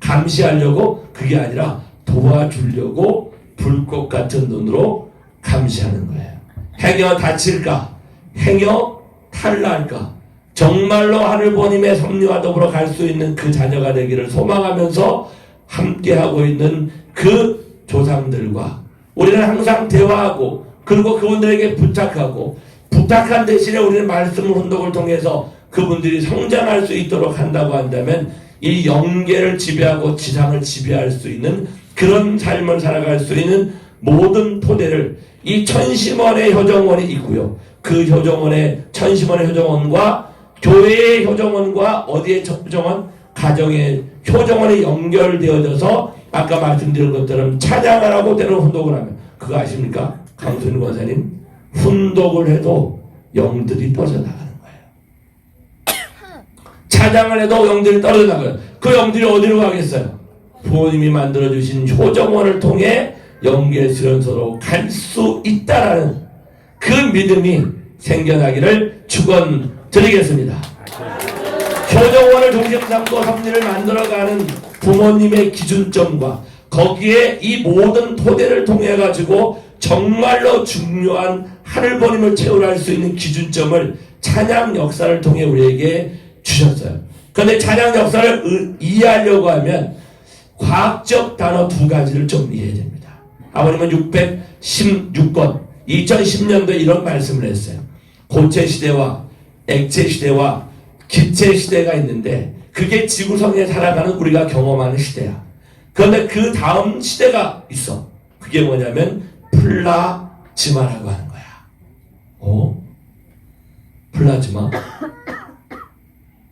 감시하려고? 그게 아니라 도와주려고 불꽃 같은 눈으로 감시하는 거예요. 행여 다칠까? 행여 탈날까? 정말로 하늘부모님의 섭리와 더불어 갈 수 있는 그 자녀가 되기를 소망하면서 함께하고 있는 그 조상들과 우리는 항상 대화하고 그리고 그분들에게 부탁하고 부탁한 대신에 우리는 말씀을 훈독을 통해서 그분들이 성장할 수 있도록 한다고 한다면 이 영계를 지배하고 지상을 지배할 수 있는 그런 삶을 살아갈 수 있는 모든 토대를 이 천심원의 효정원이 있고요. 그 효정원의 천심원의 효정원과 교회의 효정원과 어디의 효정원? 가정의 효정원이 연결되어져서 아까 말씀드린 것처럼 찬양을 하고 때로 훈독을 하면 그거 아십니까? 강순일 권사님 훈독을 해도 영들이 빠져나가는 거예요. 찬양을 해도 영들이 떨어져 나가요. 그 영들이 어디로 가겠어요? 부모님이 만들어주신 효정원을 통해 영계 수련소로 갈 수 있다라는 그 믿음이 생겨나기를 축원드리겠습니다. 효정원을 중심 삼고 섭리를 만들어가는 부모님의 기준점과 거기에 이 모든 토대를 통해 가지고 정말로 중요한 하늘부모님을 채울할 수 있는 기준점을 찬양 역사를 통해 우리에게 주셨어요. 그런데 찬양 역사를 이해하려고 하면 과학적 단어 두 가지를 좀 이해해야 됩니다. 아버님은 616권 2010년도에 이런 말씀을 했어요. 고체 시대와 액체 시대와 기체 시대가 있는데 그게 지구상에 살아가는 우리가 경험하는 시대야. 그런데 그 다음 시대가 있어. 그게 뭐냐면 플라즈마라고 하는 거야. 플라즈마?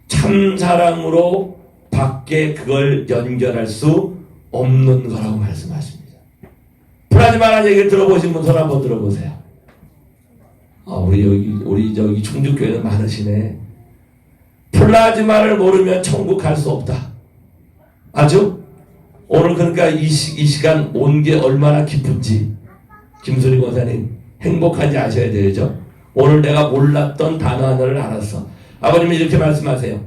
참사랑으로 밖에 그걸 연결할 수 없는 거라고 말씀하십니다. 플라즈마라는 얘기를 들어보신 분 손 한번 들어보세요. 우리 저기 충주교회는 많으시네. 플라즈마를 모르면 천국 갈 수 없다. 아주? 오늘 그러니까 이 시간 온 게 얼마나 기쁜지 김순희 권사님 행복한지 아셔야 되죠. 오늘 내가 몰랐던 단어 하나를 알았어. 아버님이 이렇게 말씀하세요.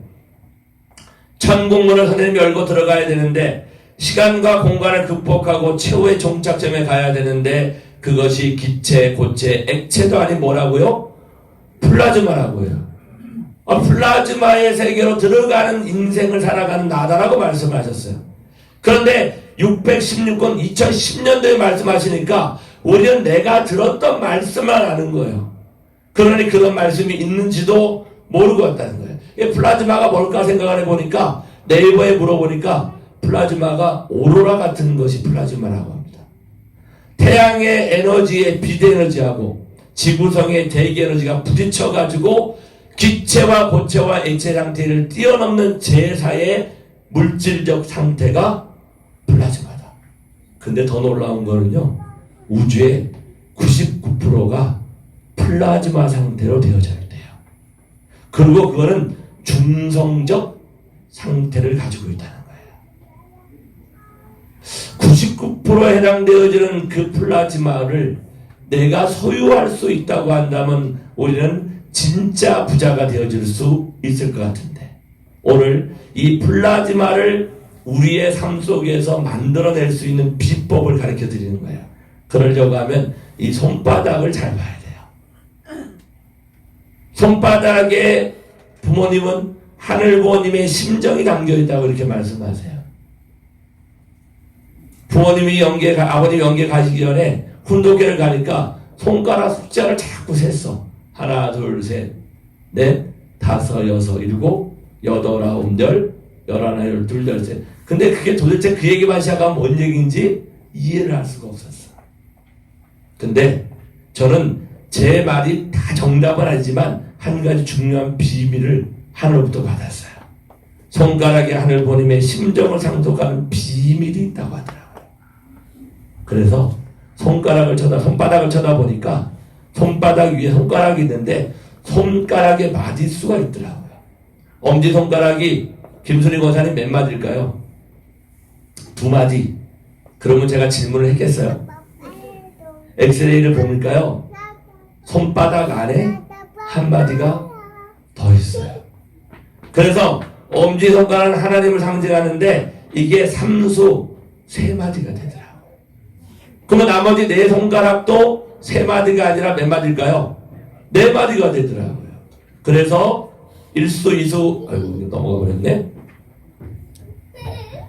천국문을 선생님이 열고 들어가야 되는데 시간과 공간을 극복하고 최후의 종착점에 가야 되는데 그것이 기체, 고체, 액체도 아닌 뭐라고요? 플라즈마라고요. 플라즈마의 세계로 들어가는 인생을 살아가는 나다라고 말씀하셨어요. 그런데 616권 2010년도에 말씀하시니까 우리는 내가 들었던 말씀만 아는 거예요. 그러니 그런 말씀이 있는지도 모르고 왔다는 거예요. 플라즈마가 뭘까 생각을 해보니까 네이버에 물어보니까 플라즈마가 오로라 같은 것이 플라즈마라고 합니다. 태양의 에너지의 비대에너지하고 지구성의 대기에너지가 부딪혀가지고 기체와 고체와 액체 상태를 뛰어넘는 제4의 물질적 상태가 플라즈마다. 근데 더 놀라운 거는요, 우주의 99%가 플라즈마 상태로 되어져 있대요. 그리고 그거는 중성적 상태를 가지고 있다는 거예요. 99%에 해당되어지는 그 플라즈마를 내가 소유할 수 있다고 한다면 우리는 진짜 부자가 되어질 수 있을 것 같은데, 오늘 이 플라즈마를 우리의 삶 속에서 만들어낼 수 있는 비법을 가르쳐 드리는 거예요. 그러려고 하면 이 손바닥을 잘 봐야 돼요. 손바닥에 부모님은 하늘 부모님의 심정이 담겨있다고 이렇게 말씀하세요. 부모님이 아버님 연계 가시기 전에 훈독회를 가니까 손가락 숫자를 자꾸 셌어. 하나, 둘, 셋, 넷, 다섯, 여섯, 일곱, 여덟, 아홉, 열, 열하나, 열둘, 열셋. 근데 그게 도대체 그 얘기만 시작하면 뭔 얘기인지 이해를 할 수가 없었어. 근데 저는 제 말이 다 정답은 아니지만 한 가지 중요한 비밀을 하늘부터 받았어요. 손가락에 하늘 보님의 심정을 상속하는 비밀이 있다고 하더라고요. 그래서 손바닥을 쳐다보니까 손바닥 위에 손가락이 있는데 손가락에 마디수가 있더라고요. 엄지손가락이 김순희 권사님 몇 마디일까요? 2마디. 그러면 제가 질문을 했겠어요. 엑스레이를 보니까요, 손바닥 안에 한 마디가 더 있어요. 그래서 엄지손가락은 하나님을 상징하는데 이게 삼수 3마디가 되더라고요. 그러면 나머지 4손가락도 3마디가 아니라 몇 마디일까요? 4마디가 되더라고요. 그래서 1수, 2수, 아이고 넘어가 버렸네.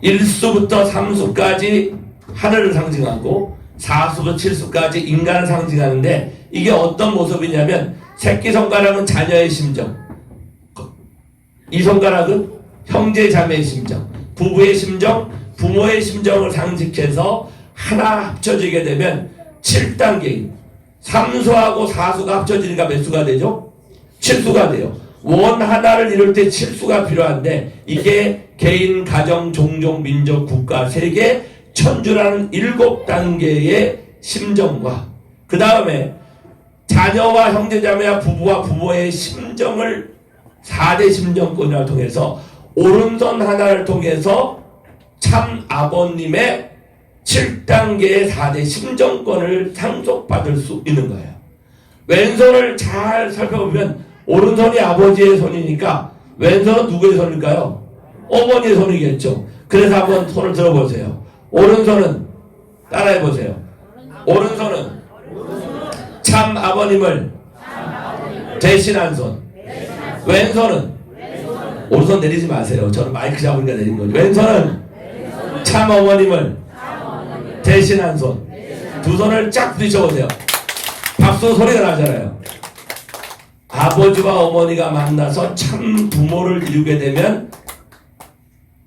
1수부터 3수까지 하늘을 상징하고 4수부터 7수까지 인간을 상징하는데 이게 어떤 모습이냐면 새끼손가락은 자녀의 심정, 이 손가락은 형제 자매의 심정, 부부의 심정, 부모의 심정을 상징해서 하나 합쳐지게 되면 7단계인 3수하고 4수가 합쳐지니까 몇 수가 되죠? 7수가 돼요. 원 하나를 이룰 때 7수가 필요한데 이게 개인, 가정, 종족, 민족, 국가, 세계, 천주라는 7단계의 심정과 그 다음에 자녀와 형제자매와 부부와 부모의 심정을 4대 심정권을 통해서 오른손 하나를 통해서 참 아버님의 7단계의 4대 심정권을 상속받을 수 있는 거예요. 왼손을 잘 살펴보면 오른손이 아버지의 손이니까 왼손은 누구의 손일까요? 어머니의 손이겠죠. 그래서 한번 손을 들어보세요. 오른손은 따라해보세요. 오른손은 참 아버님을 대신한 손. 왼손은 오른손 내리지 마세요. 저는 마이크 잡으니까 내린 거죠. 왼손은 참 어머님을 대신한 손. 두 손을 쫙 부딪혀보세요. 박수 소리가 나잖아요. 아버지와 어머니가 만나서 참 부모를 이루게 되면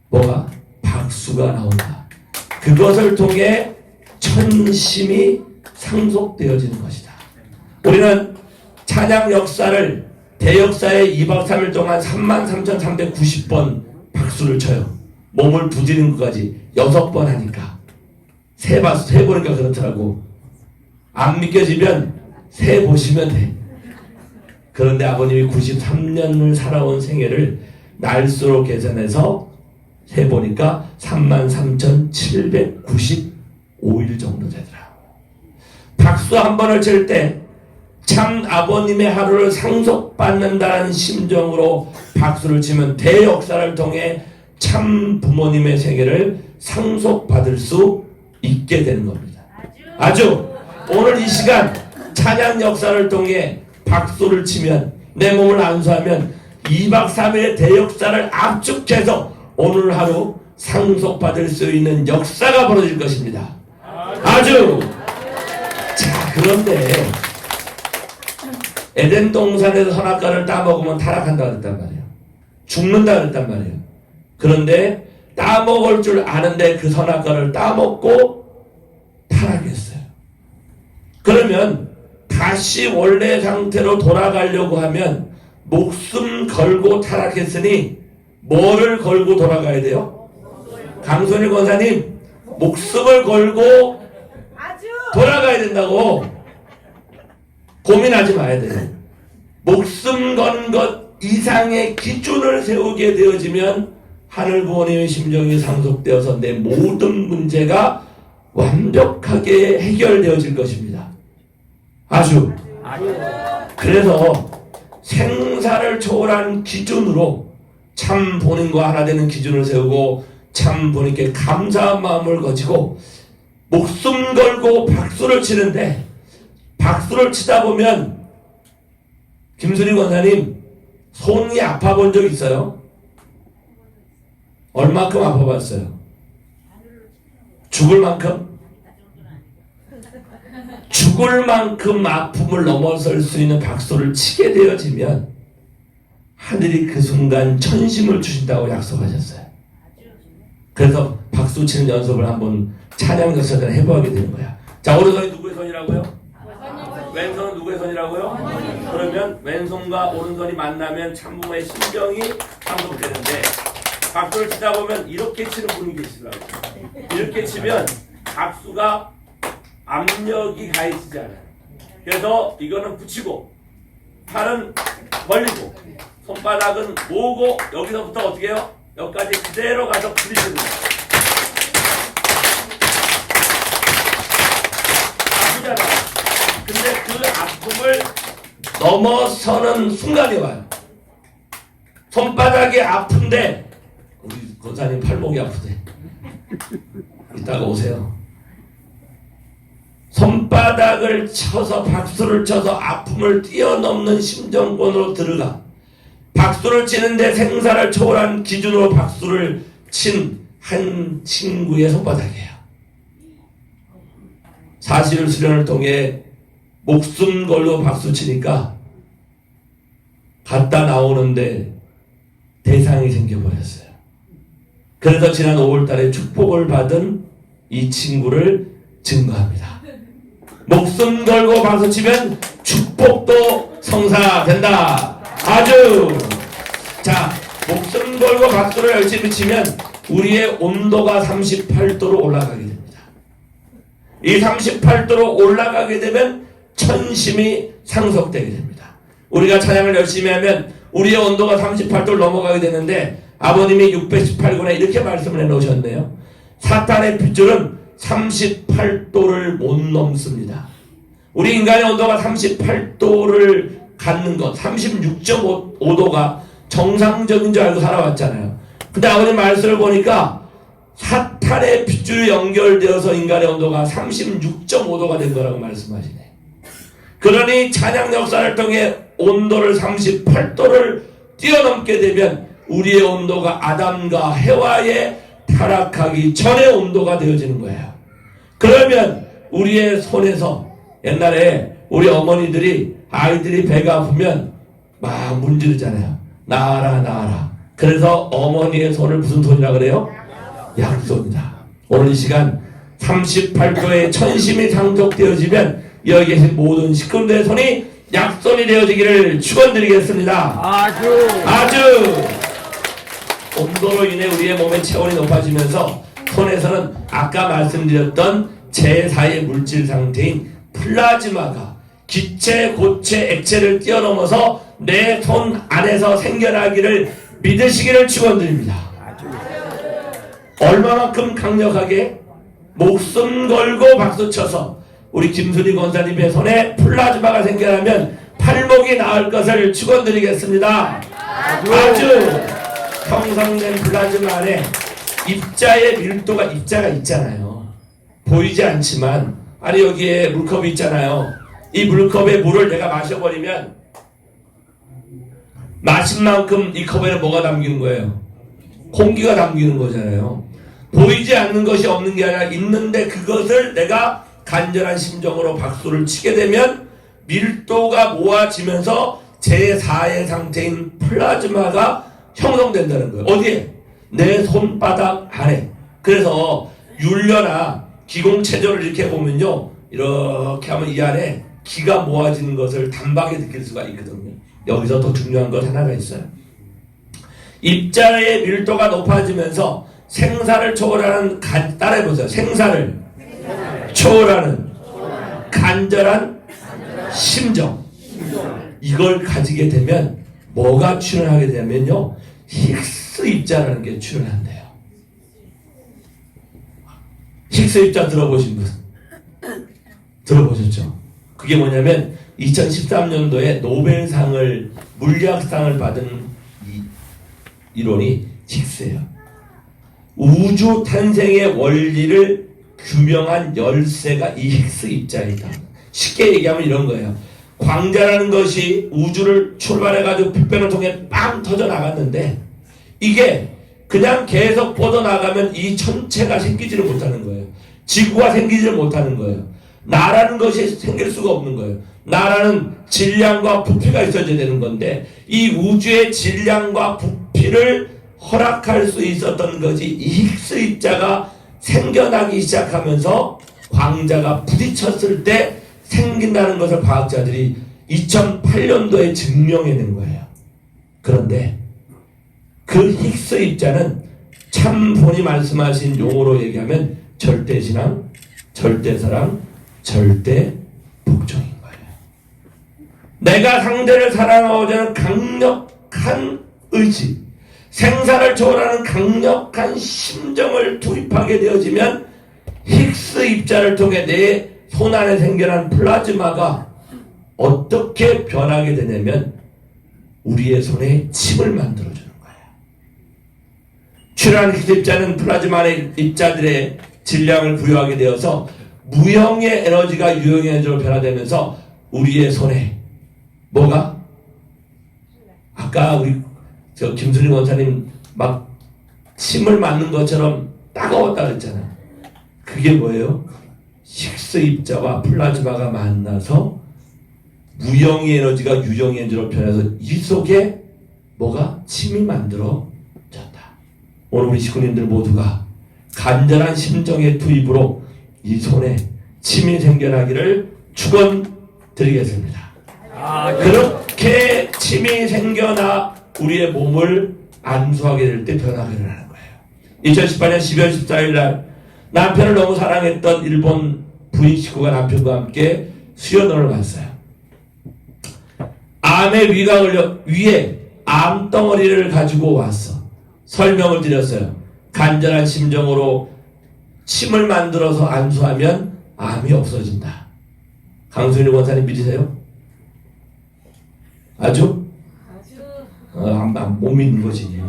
뭐가? 박수가 나온다. 그것을 통해 천심이 상속되어지는 것이다. 우리는 찬양 역사를 대역사에 2박 3일 동안 33,390번 박수를 쳐요. 몸을 부지는 것까지 6번 하니까. 세 보니까 그렇더라고. 안 믿겨지면 세 보시면 돼. 그런데 아버님이 93년을 살아온 생애를 날수로 계산해서 세 보니까 33,795일 정도 되더라고. 박수 한 번을 칠 때 참 아버님의 하루를 상속받는다는 심정으로 박수를 치면 대역사를 통해 참 부모님의 생애를 상속받을 수 있게 되는 겁니다. 아주 오늘 이 시간 찬양 역사를 통해 박수를 치면 내 몸을 안수하면 2박 3일의 대역사를 압축해서 오늘 하루 상속받을 수 있는 역사가 벌어질 것입니다. 아주. 자, 그런데 에덴 동산에서 선악과를 따먹으면 타락한다 그랬단 말이에요. 죽는다 그랬단 말이에요. 그런데 따먹을 줄 아는데 그 선악과를 따먹고 타락했어요. 그러면 다시 원래 상태로 돌아가려고 하면 목숨 걸고 타락했으니 뭐를 걸고 돌아가야 돼요? 강선일 권사님, 목숨을 걸고 돌아가야 된다고. 고민하지 마야 돼요. 목숨 건 것 이상의 기준을 세우게 되어지면 하늘 부모님의 심정이 상속되어서 내 모든 문제가 완벽하게 해결되어질 것입니다. 아주. 그래서 생사를 초월한 기준으로 참 본인과 하나 되는 기준을 세우고 참 본인께 감사한 마음을 가지고 목숨 걸고 박수를 치는데, 박수를 치다 보면 김순희 권사님 손이 아파 본 적 있어요? 얼마큼 아파 봤어요? 죽을 만큼? 죽을 만큼 아픔을 넘어설 수 있는 박수를 치게 되어지면 하늘이 그 순간 천심을 주신다고 약속하셨어요. 그래서 박수 치는 연습을 한번 찬양 역사를 해보게 되는 거야. 자, 오른손이 누구의 손이라고요? 왼손은 누구의 손이라고요? 그러면 왼손과 오른손이 만나면 참부모의 심정이 상속되는데, 박수를 치다 보면 이렇게 치는 분이 계시더라고요. 이렇게 치면 박수가 압력이 가해지지 않아요. 그래서 이거는 붙이고 팔은 벌리고 손바닥은 모으고 여기서부터 어떻게 해요? 여기까지 그대로 가서 부딪히는 거예요. 아프잖아요. 근데 그 아픔을 넘어서는 순간이 와요. 손바닥이 아픈데 우리 권사님 팔목이 아프대. 이따가 오세요. 손바닥을 쳐서 박수를 쳐서 아픔을 뛰어넘는 심정권으로 들어가. 박수를 치는데 생사를 초월한 기준으로 박수를 친 한 친구의 손바닥이에요. 사실 수련을 통해 목숨 걸고 박수 치니까 갔다 나오는데 대상이 생겨버렸어요. 그래서 지난 5월달에 축복을 받은 이 친구를 증거합니다. 목숨 걸고 박수 치면 축복도 성사된다. 아주. 자, 목숨 걸고 박수를 열심히 치면 우리의 온도가 38도로 올라가게 됩니다. 이 38도로 올라가게 되면 천심이 상속되게 됩니다. 우리가 찬양을 열심히 하면 우리의 온도가 38도를 넘어가게 되는데, 아버님이 618권에 이렇게 말씀을 해놓으셨네요. 사탄의 핏줄은 38도를 못 넘습니다. 우리 인간의 온도가 38도를 갖는 것, 36.5도가 정상적인 줄 알고 살아왔잖아요. 근데 아버님 말씀을 보니까 사탄의 핏줄이 연결되어서 인간의 온도가 36.5도가 된 거라고 말씀하시네. 그러니 찬양 역사를 통해 온도를 38도를 뛰어넘게 되면 우리의 온도가 아담과 해와의 타락하기 전의 온도가 되어지는 거예요. 그러면 우리의 손에서 옛날에 우리 어머니들이 아이들이 배가 아프면 막 문지르잖아요. 나아라 나아라. 그래서 어머니의 손을 무슨 손이라 그래요? 약손이다. 오늘 이 시간 38도의 천심이 상속되어지면 여기 계신 모든 식구들의 손이 약손이 되어지기를 축원드리겠습니다. 아주 온도로 인해 우리의 몸의 체온이 높아지면서 손에서는 아까 말씀드렸던 제4의 물질 상태인 플라즈마가 기체, 고체, 액체를 뛰어넘어서 내 손 안에서 생겨나기를 믿으시기를 축원드립니다. 얼마만큼 강력하게 목숨 걸고 박수쳐서 우리 김순희 권사님의 손에 플라즈마가 생겨나면 팔목이 나을 것을 축원드리겠습니다. 아주 형성된 플라즈마 안에 입자의 밀도가 입자가 있잖아요. 보이지 않지만 아니 여기에 물컵이 있잖아요. 이 물컵에 물을 내가 마셔버리면 마신 만큼 이 컵에는 뭐가 담기는 거예요? 공기가 담기는 거잖아요. 보이지 않는 것이 없는 게 아니라 있는데 그것을 내가 간절한 심정으로 박수를 치게 되면 밀도가 모아지면서 제4의 상태인 플라즈마가 형성된다는 거예요. 어디에? 내 손바닥 안에. 그래서 율려나 기공체조를 이렇게 보면요, 이렇게 하면 이 안에 기가 모아지는 것을 단박에 느낄 수가 있거든요. 여기서 더 중요한 것 하나가 있어요. 입자의 밀도가 높아지면서 생사를 초월하는 따라해보세요. 생사를 초월하는 간절한 심정, 이걸 가지게 되면 뭐가 출현하게 되면요, 힉스 입자라는 게 출현한대요. 힉스 입자 들어보신 분? 들어보셨죠? 그게 뭐냐면 2013년도에 노벨상을, 물리학상을 받은 이론이 힉스예요. 우주 탄생의 원리를 규명한 열쇠가 이 힉스 입자이다. 쉽게 얘기하면 이런 거예요. 광자라는 것이 우주를 출발해가지고 빅뱅을 통해 빵 터져 나갔는데 이게 그냥 계속 뻗어나가면 이 천체가 생기지를 못하는 거예요. 지구가 생기지를 못하는 거예요. 나라는 것이 생길 수가 없는 거예요. 나라는 질량과 부피가 있어야 되는 건데 이 우주의 질량과 부피를 허락할 수 있었던 것이 이 힉스 입자가 생겨나기 시작하면서 광자가 부딪혔을 때 생긴다는 것을 과학자들이 2008년도에 증명해낸 거예요. 그런데 그 힉스 입자는 참 본이 말씀하신 용어로 얘기하면 절대신앙, 절대사랑, 절대복종인 거예요. 내가 상대를 사랑하고자 하는 강력한 의지, 생사를 초월하는 강력한 심정을 투입하게 되어지면 힉스 입자를 통해 내 손 안에 생겨난 플라즈마가 어떻게 변하게 되냐면 우리의 손에 침을 만들어주는 거예요. 출현한 힉스 입자는 플라즈마 안의 입자들의 질량을 부여하게 되어서 무형의 에너지가 유형의 에너지로 변화되면서 우리의 손에 뭐가? 아까 우리 김순희 원사님 막 침을 맞는 것처럼 따가웠다 그랬잖아요. 그게 뭐예요? 힉스 입자와 플라즈마가 만나서 무형의 에너지가 유형의 에너지로 변해서 이 속에 뭐가? 침이 만들어졌다. 오늘 우리 식구님들 모두가 간절한 심정의 투입으로 이 손에 침이 생겨나기를 축원드리겠습니다. 그렇게 침이 생겨나 우리의 몸을 안수하게 될 때 변하게 되는 거예요. 2018년 12월 14일 날 남편을 너무 사랑했던 일본 부인 식구가 남편과 함께 수련원을 갔어요. 암의 위가 걸려 위에 암덩어리를 가지고 왔어. 설명을 드렸어요. 간절한 심정으로 침을 만들어서 안수하면 암이 없어진다. 강순희 원사님 믿으세요? 아주? 못 믿는 거지.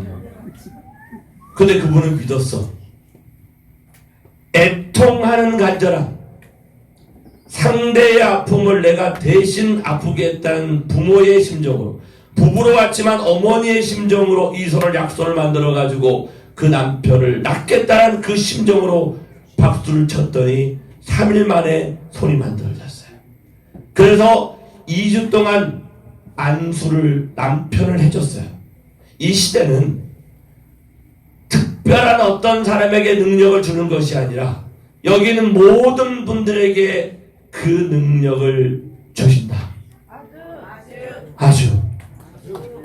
근데 그분은 믿었어. 애통하는 간절함, 상대의 아픔을 내가 대신 아프게 했다는 부모의 심정으로, 부부로 왔지만 어머니의 심정으로 이 손을 약손을 만들어 가지고 그 남편을 낳겠다는 그 심정으로 박수를 쳤더니 3일 만에 손이 만들어졌어요. 그래서 2주 동안 안수를 남편을 해줬어요. 이 시대는 특별한 어떤 사람에게 능력을 주는 것이 아니라 여기는 모든 분들에게 그 능력을 주신다. 아주.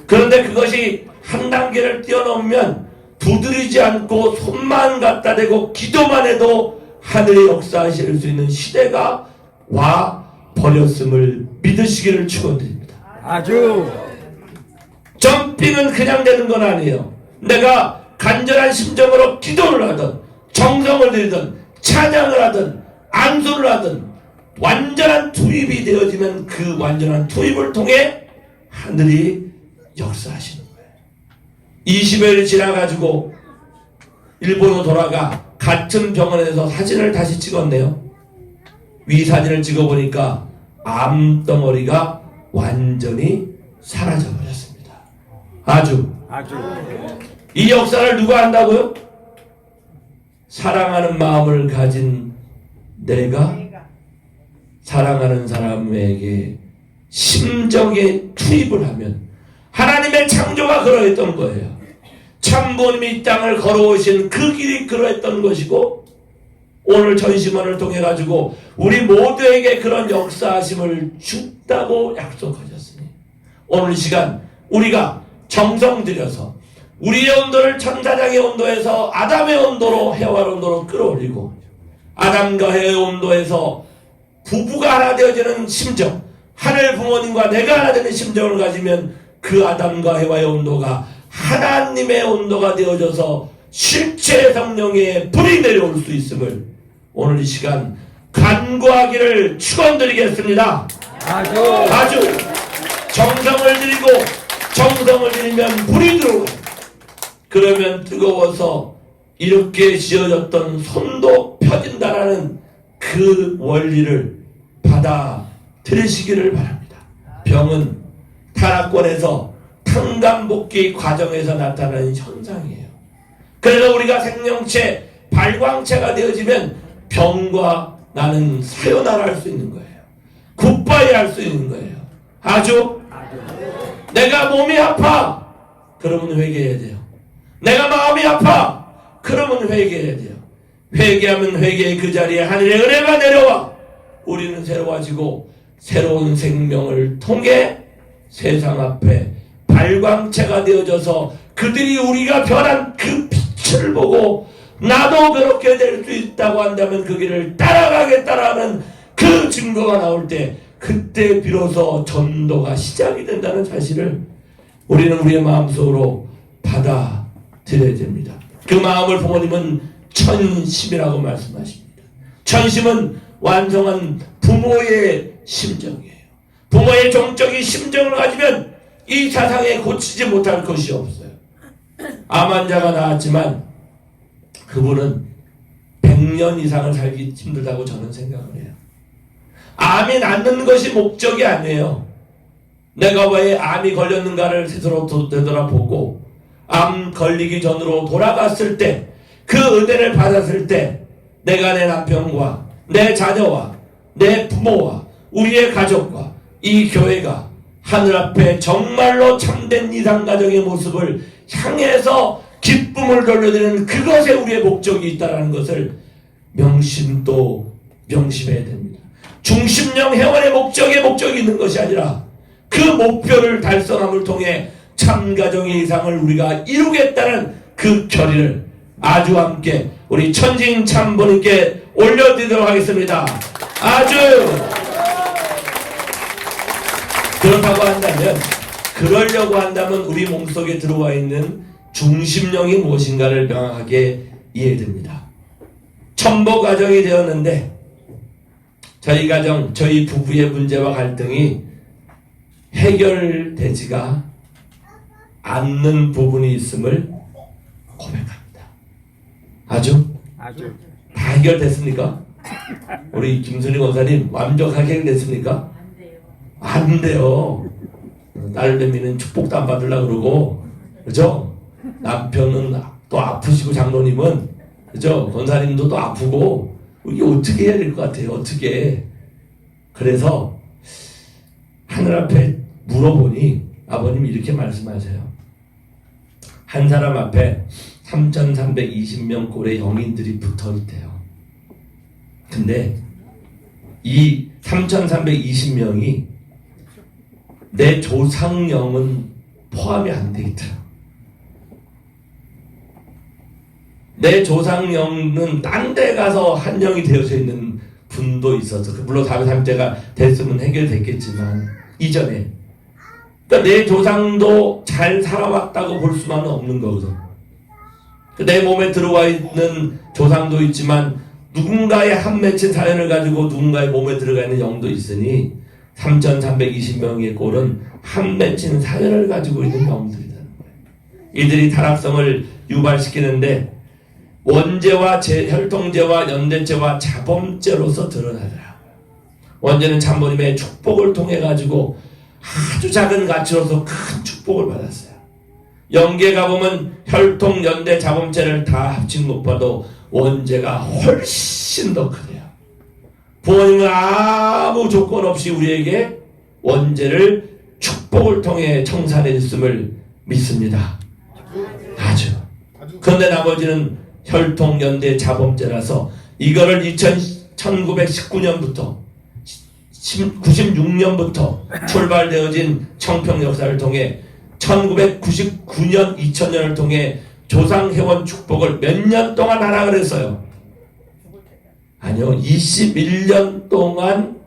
그런데 그것이 한 단계를 뛰어넘으면 두드리지 않고 손만 갖다 대고 기도만 해도 하늘의 역사하실 수 있는 시대가 와 버렸음을 믿으시기를 축원드립니다. 아주. 점핑은 그냥 되는 건 아니에요. 내가 간절한 심정으로 기도를 하든 정성을 들이든 찬양을 하든 안수를 하든 완전한 투입이 되어지면 그 완전한 투입을 통해 하늘이 역사하시는 거예요. 20여일이 지나가지고 일본으로 돌아가 같은 병원에서 사진을 다시 찍었네요. 위 사진을 찍어보니까 암덩어리가 완전히 사라져버렸습니다. 아주. 이 역사를 누가 한다고요? 사랑하는 마음을 가진 내가 사랑하는 사람에게 심정에 투입을 하면 하나님의 창조가 그러했던 거예요. 참부님이 이 땅을 걸어오신 그 길이 그러했던 것이고 오늘 전시문을 통해 가지고 우리 모두에게 그런 역사하심을 줬다고 약속하셨으니 오늘 시간 우리가 정성 들여서 우리의 온도를 천사장의 온도에서 아담의 온도로 해와의 온도로 끌어올리고 아담과 해의 온도에서 부부가 하나 되어지는 심정, 하늘 부모님과 내가 하나 되는 심정을 가지면 그 아담과 해와의 온도가 하나님의 온도가 되어져서 실체 성령의 불이 내려올 수 있음을 오늘 이 시간 간구하기를 축원드리겠습니다. 아주 정성을 들이고 정성을 들이면 불이 들어오고 그러면 뜨거워서 이렇게 지어졌던 손도 펴진다라는 그 원리를 받아들이시기를 바랍니다. 병은 타락권에서 탕감복귀 과정에서 나타나는 현상이에요. 그래서 우리가 생명체, 발광체가 되어지면 병과 나는 사요나라 할 수 있는 거예요. 굿바이 할 수 있는 거예요. 아주. 내가 몸이 아파. 그러면 회개해야 돼요. 내가 마음이 아파. 그러면 회개해야 돼요. 회개하면 회개의 그 자리에 하늘의 은혜가 내려와 우리는 새로워지고 새로운 생명을 통해 세상 앞에 발광체가 되어져서 그들이 우리가 변한 그 빛을 보고 나도 그렇게 될 수 있다고 한다면 그 길을 따라가겠다라는 그 증거가 나올 때 그때 비로소 전도가 시작이 된다는 사실을 우리는 우리의 마음속으로 받아들여야 됩니다. 그 마음을 부모님은 천심이라고 말씀하십니다. 천심은 완성한 부모의 심정이에요. 부모의 정적인 심정을 가지면 이 세상에 고치지 못할 것이 없어요. 암 환자가 나왔지만 그분은 100년 이상을 살기 힘들다고 저는 생각을 해요. 암이 낫는 것이 목적이 아니에요. 내가 왜 암이 걸렸는가를 스스로 되돌아보고 암 걸리기 전으로 돌아갔을 때 그 은혜를 받았을 때 내가 내 남편과 내 자녀와 내 부모와 우리의 가족과 이 교회가 하늘 앞에 정말로 참된 이상가정의 모습을 향해서 기쁨을 돌려드리는 그것에 우리의 목적이 있다는 것을 명심해야 됩니다. 중심령 회원의 목적이 있는 것이 아니라 그 목표를 달성함을 통해 참가정의 이상을 우리가 이루겠다는 그 결의를 아주 함께 우리 천진 참부님께 올려드리도록 하겠습니다. 아주 그렇다고 한다면 그러려고 한다면 우리 몸속에 들어와 있는 중심령이 무엇인가를 명확하게 이해됩니다. 첨보 가정이 되었는데 저희 가정, 저희 부부의 문제와 갈등이 해결되지가 않는 부분이 있음을 고백합니다. 아주? 다 해결됐습니까? 우리 김순희 권사님 완벽하게 해결됐습니까? 안 돼요. 딸내미는 축복도 안 받으려고 그러고, 그죠? 남편은 또 아프시고 장로님은 그죠? 권사님도 또 아프고 이게 어떻게 해야 될 것 같아요? 어떻게? 그래서 하늘 앞에 물어보니 아버님이 이렇게 말씀하세요. 한 사람 앞에 3,320명 꼴의 영인들이 붙어 있대요. 근데 이 3,320명이 내 조상영은 포함이 안 돼 있더라. 내 조상영은 딴 데 가서 한 영이 되어져 있는 분도 있어서 물론 430대가 됐으면 해결됐겠지만 이전에 그러니까 내 조상도 잘 살아왔다고 볼 수만은 없는 거거든. 내 몸에 들어와 있는 조상도 있지만 누군가의 한 맺힌 사연을 가지고 누군가의 몸에 들어가 있는 영도 있으니 3,320명의 꼴은 한 맺힌 사연을 가지고 있는 영들이라는 거예요. 이들이 타락성을 유발시키는데 원죄와 혈통죄와 연대죄와 자범죄로서 드러나더라고요. 원죄는 참모님의 축복을 통해 가지고 아주 작은 가치로서 큰 축복을 받았어요. 영계가 보면 혈통, 연대, 자범죄를 다 합친 것 봐도 원죄가 훨씬 더 크대요. 부모님은 아무 조건 없이 우리에게 원죄를 축복을 통해 청산해 줬음을 믿습니다. 아주. 그런데 나머지는 혈통, 연대, 자범죄라서 이거를 1919년부터 96년부터 출발되어진 청평 역사를 통해 1999년, 2000년을 통해 조상회원 축복을 몇 년 동안 하라 그랬어요. 아니요, 21년 동안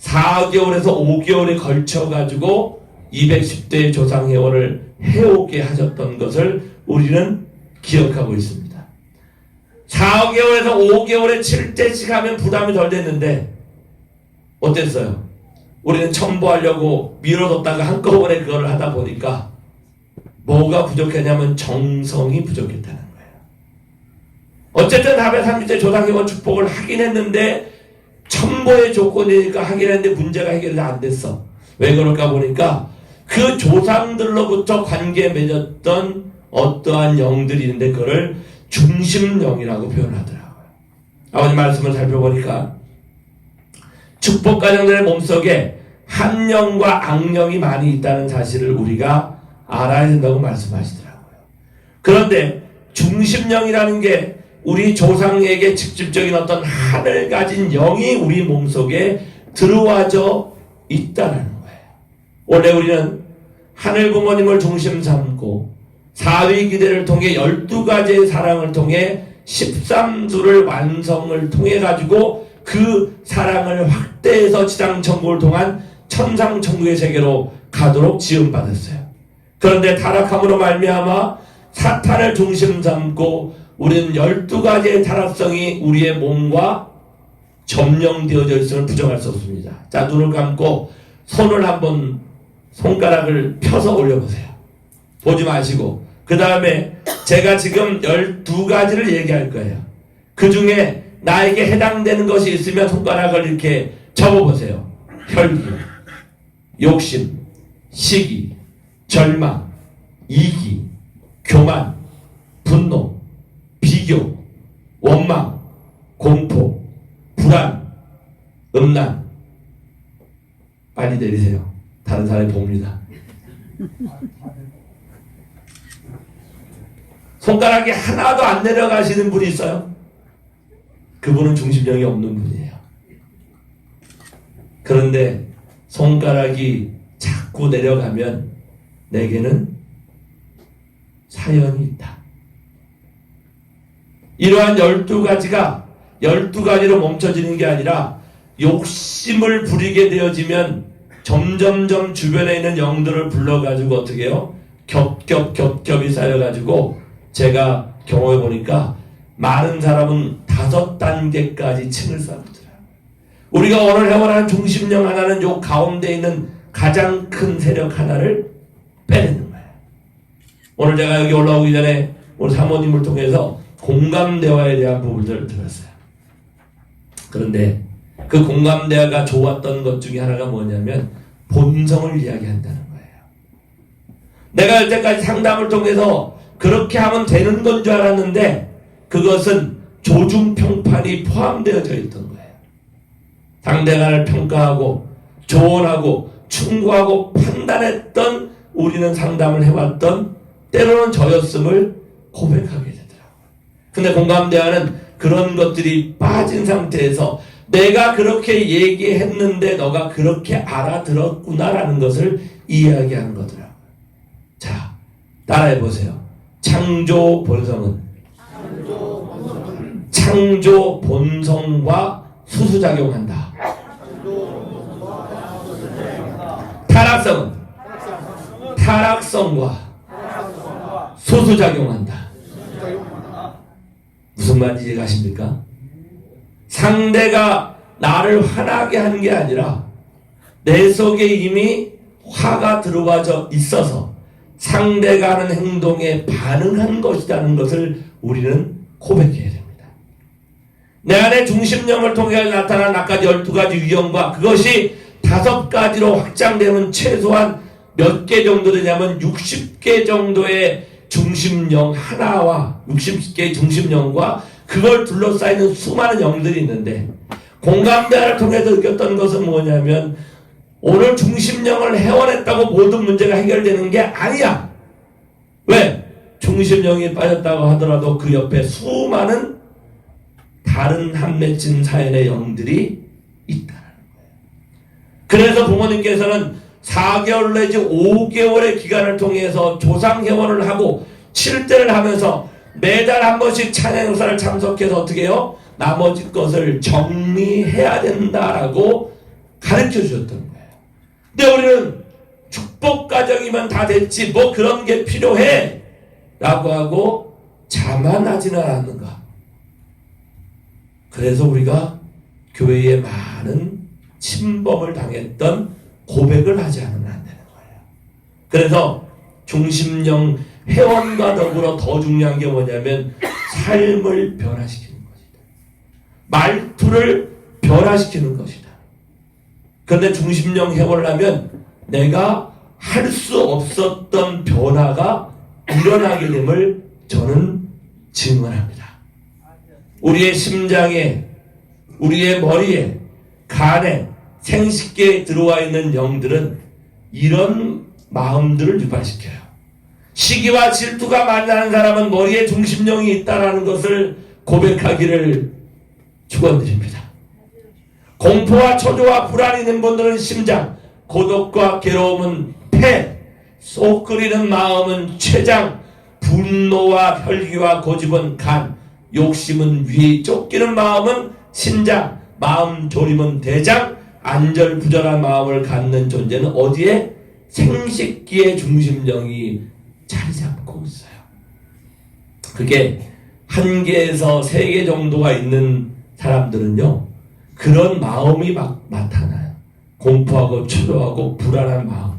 4개월에서 5개월에 걸쳐가지고 210대의 조상회원을 해오게 하셨던 것을 우리는 기억하고 있습니다. 4개월에서 5개월에 7대씩 하면 부담이 덜 됐는데 어땠어요? 우리는 첨부하려고 미뤄뒀다가 한꺼번에 그걸 하다 보니까 뭐가 부족했냐면 정성이 부족했다는 거예요. 어쨌든 430대 조상회원 축복을 하긴 했는데 첨부의 조건이니까 하긴 했는데 문제가 해결이 안 됐어. 왜 그럴까 보니까 그 조상들로부터 관계 맺었던 어떠한 영들이 있는데 그거를 중심영이라고 표현하더라고요. 아버님 말씀을 살펴보니까 축복 가정들의 몸속에 한영과 악영이 많이 있다는 사실을 우리가 알아야 된다고 말씀하시더라고요. 그런데 중심영이라는 게 우리 조상에게 직접적인 어떤 한을 가진 영이 우리 몸속에 들어와져 있다는 거예요. 원래 우리는 하늘 부모님을 중심 삼고 사위 기대를 통해 12가지의 사랑을 통해 13수를 완성을 통해 가지고 그 사랑을 확대해서 지상천국을 통한 천상천국의 세계로 가도록 지음받았어요. 그런데 타락함으로 말미암아 사탄을 중심 삼고 우리는 12가지의 타락성이 우리의 몸과 점령되어져 있음을 부정할 수 없습니다. 자, 눈을 감고 손을 한번 손가락을 펴서 올려보세요. 보지 마시고 그 다음에 제가 지금 12가지를 얘기할 거예요. 그 중에 나에게 해당되는 것이 있으면 손가락을 이렇게 접어보세요. 혈기, 욕심, 시기, 절망, 이기, 교만, 분노, 비교, 원망, 공포, 불안, 음란. 빨리 내리세요. 다른 사람이 봅니다. 손가락이 하나도 안 내려가시는 분이 있어요? 그분은 중심력이 없는 분이에요. 그런데 손가락이 자꾸 내려가면 내게는 사연이 있다. 이러한 12가지가 12가지로 멈춰지는 게 아니라 욕심을 부리게 되어지면 점점점 주변에 있는 영들을 불러가지고 어떻게 해요? 겹겹이 쌓여가지고 제가 경험해 보니까 많은 사람은 5단계까지 층을 쌓더라고요. 우리가 오늘 해원하는 중심령 하나는 요 가운데 있는 가장 큰 세력 하나를 빼내는 거예요. 오늘 제가 여기 올라오기 전에 우리 사모님을 통해서 공감대화에 대한 부분들을 들었어요. 그런데 그 공감대화가 좋았던 것 중에 하나가 뭐냐면 본성을 이야기한다는 거예요. 내가 여태까지 상담을 통해서 그렇게 하면 되는 건 줄 알았는데 그것은 조중평판이 포함되어져 있던 거예요. 상대방을 평가하고 조언하고 충고하고 판단했던 우리는 상담을 해왔던 때로는 저였음을 고백하게 되더라고요. 근데 공감대화는 그런 것들이 빠진 상태에서 내가 그렇게 얘기했는데 너가 그렇게 알아들었구나라는 것을 이야기하는 거더라고요. 자, 따라해보세요. 창조 본성은 창조 본성과 수수작용한다. 타락성은 타락성과 소수작용한다. 무슨 말인지 이해가십니까? 상대가 나를 화나게 하는 게 아니라 내 속에 이미 화가 들어와 있어서 상대가 하는 행동에 반응한 것이라는 것을 우리는 고백해야 됩니다. 내 안에 중심령을 통해 나타난 아까 12가지 유형과 그것이 5가지로 확장되면 최소한 몇 개 정도 되냐면 60개 정도의 중심령 하나와 60개의 중심령과 그걸 둘러싸이는 수많은 영들이 있는데 공감대화를 통해서 느꼈던 것은 뭐냐면 오늘 중심령을 해원했다고 모든 문제가 해결되는 게 아니야. 왜? 중심령이 빠졌다고 하더라도 그 옆에 수많은 다른 한 맺힌 사연의 영들이 있다는 거예요. 그래서 부모님께서는 4개월 내지 5개월의 기간을 통해서 조상회원을 하고 7대를 하면서 매달 한 번씩 찬양 행사를 참석해서 어떻게 해요? 나머지 것을 정리해야 된다라고 가르쳐 주셨던 거예요. 근데 우리는 축복 가정이면 다 됐지 뭐 그런 게 필요해 라고 하고 자만하지는 않았는가. 그래서 우리가 교회에 많은 침범을 당했던 고백을 하지 않으면 안 되는 거예요. 그래서 중심령 회원과 더불어 더 중요한 게 뭐냐면 삶을 변화시키는 것이다. 말투를 변화시키는 것이다. 그런데 중심령 회원을 하면 내가 할 수 없었던 변화가 일어나게 됨을 저는 증언합니다. 우리의 심장에, 우리의 머리에, 간에, 생식계에 들어와 있는 영들은 이런 마음들을 유발시켜요. 시기와 질투가 많이 나는 사람은 머리에 중심령이 있다는 것을 고백하기를 축원드립니다. 공포와 초조와 불안이 있는 분들은 심장, 고독과 괴로움은 폐, 속 끓이는 마음은 췌장, 분노와 혈기와 고집은 간, 욕심은 위, 쫓기는 마음은 신장, 마음 졸임은 대장, 안절부절한 마음을 갖는 존재는 어디에? 생식기의 중심령이 자리 잡고 있어요. 그게 1개에서 3개 정도가 있는 사람들은요, 그런 마음이 막 나타나요. 공포하고 초조하고 불안한 마음.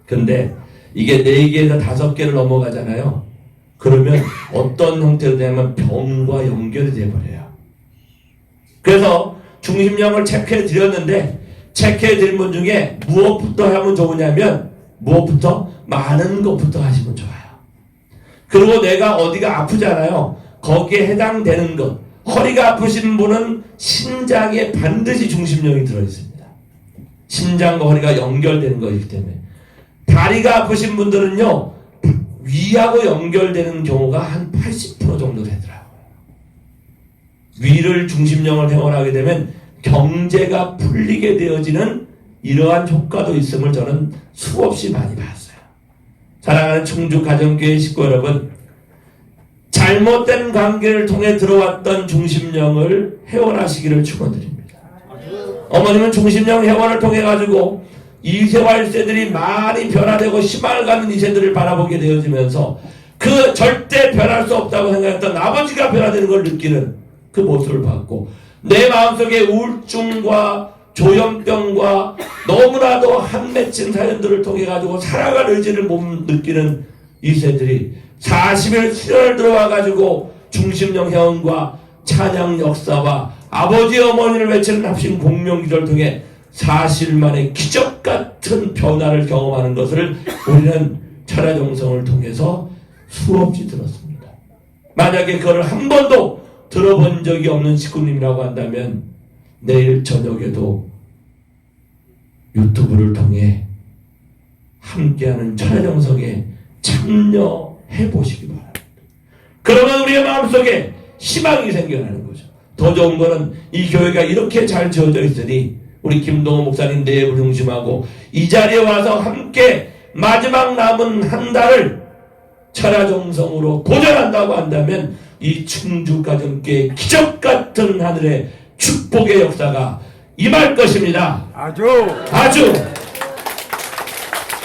근데 이게 4개에서 5개를 넘어가잖아요. 그러면 어떤 형태로 되냐면 병과 연결이 돼버려요. 그래서 중심령을 체크해 드렸는데 체크해 드린 분 중에 무엇부터 하면 좋으냐면 무엇부터? 많은 것부터 하시면 좋아요. 그리고 내가 어디가 아프잖아요. 거기에 해당되는 것. 허리가 아프신 분은 신장에 반드시 중심령이 들어있습니다. 신장과 허리가 연결되는 것이기 때문에. 다리가 아프신 분들은요, 위하고 연결되는 경우가 한 80% 정도 되더라고요. 위를 중심령을 회원하게 되면 경제가 풀리게 되어지는 이러한 효과도 있음을 저는 수없이 많이 봤어요. 사랑하는 충주 가정교회 식구 여러분, 잘못된 관계를 통해 들어왔던 중심령을 회원하시기를 축원드립니다. 어머님은 중심령 회원을 통해 가지고 2세와 1세들이 많이 변화되고 희망을 갖는 2세들을 바라보게 되어지면서 그 절대 변할 수 없다고 생각했던 아버지가 변화되는 걸 느끼는 그 모습을 봤고, 내 마음속에 우울증과 조현병과 너무나도 한 맺힌 사연들을 통해 가지고 살아갈 의지를 못 느끼는 2세들이 40일 수련을 들어와 가지고 중심령 회원과 찬양 역사와 아버지 어머니를 외치는 합심 공명기도를 통해 사실 만의 기적 같은 변화를 경험하는 것을 우리는 철야정성을 통해서 수없이 들었습니다. 만약에 그걸 한 번도 들어본 적이 없는 식구님이라고 한다면 내일 저녁에도 유튜브를 통해 함께하는 천하정성에 참여해 보시기 바랍니다. 그러면 우리의 마음속에 희망이 생겨나는 거죠. 더 좋은 거는 이 교회가 이렇게 잘 지어져 있으니 우리 김동호 목사님 내부를 중심하고 이 자리에 와서 함께 마지막 남은 한 달을 천하정성으로 도전한다고 한다면 이 충주 가정교회 기적 같은 하늘의 축복의 역사가 임할 것입니다. 아주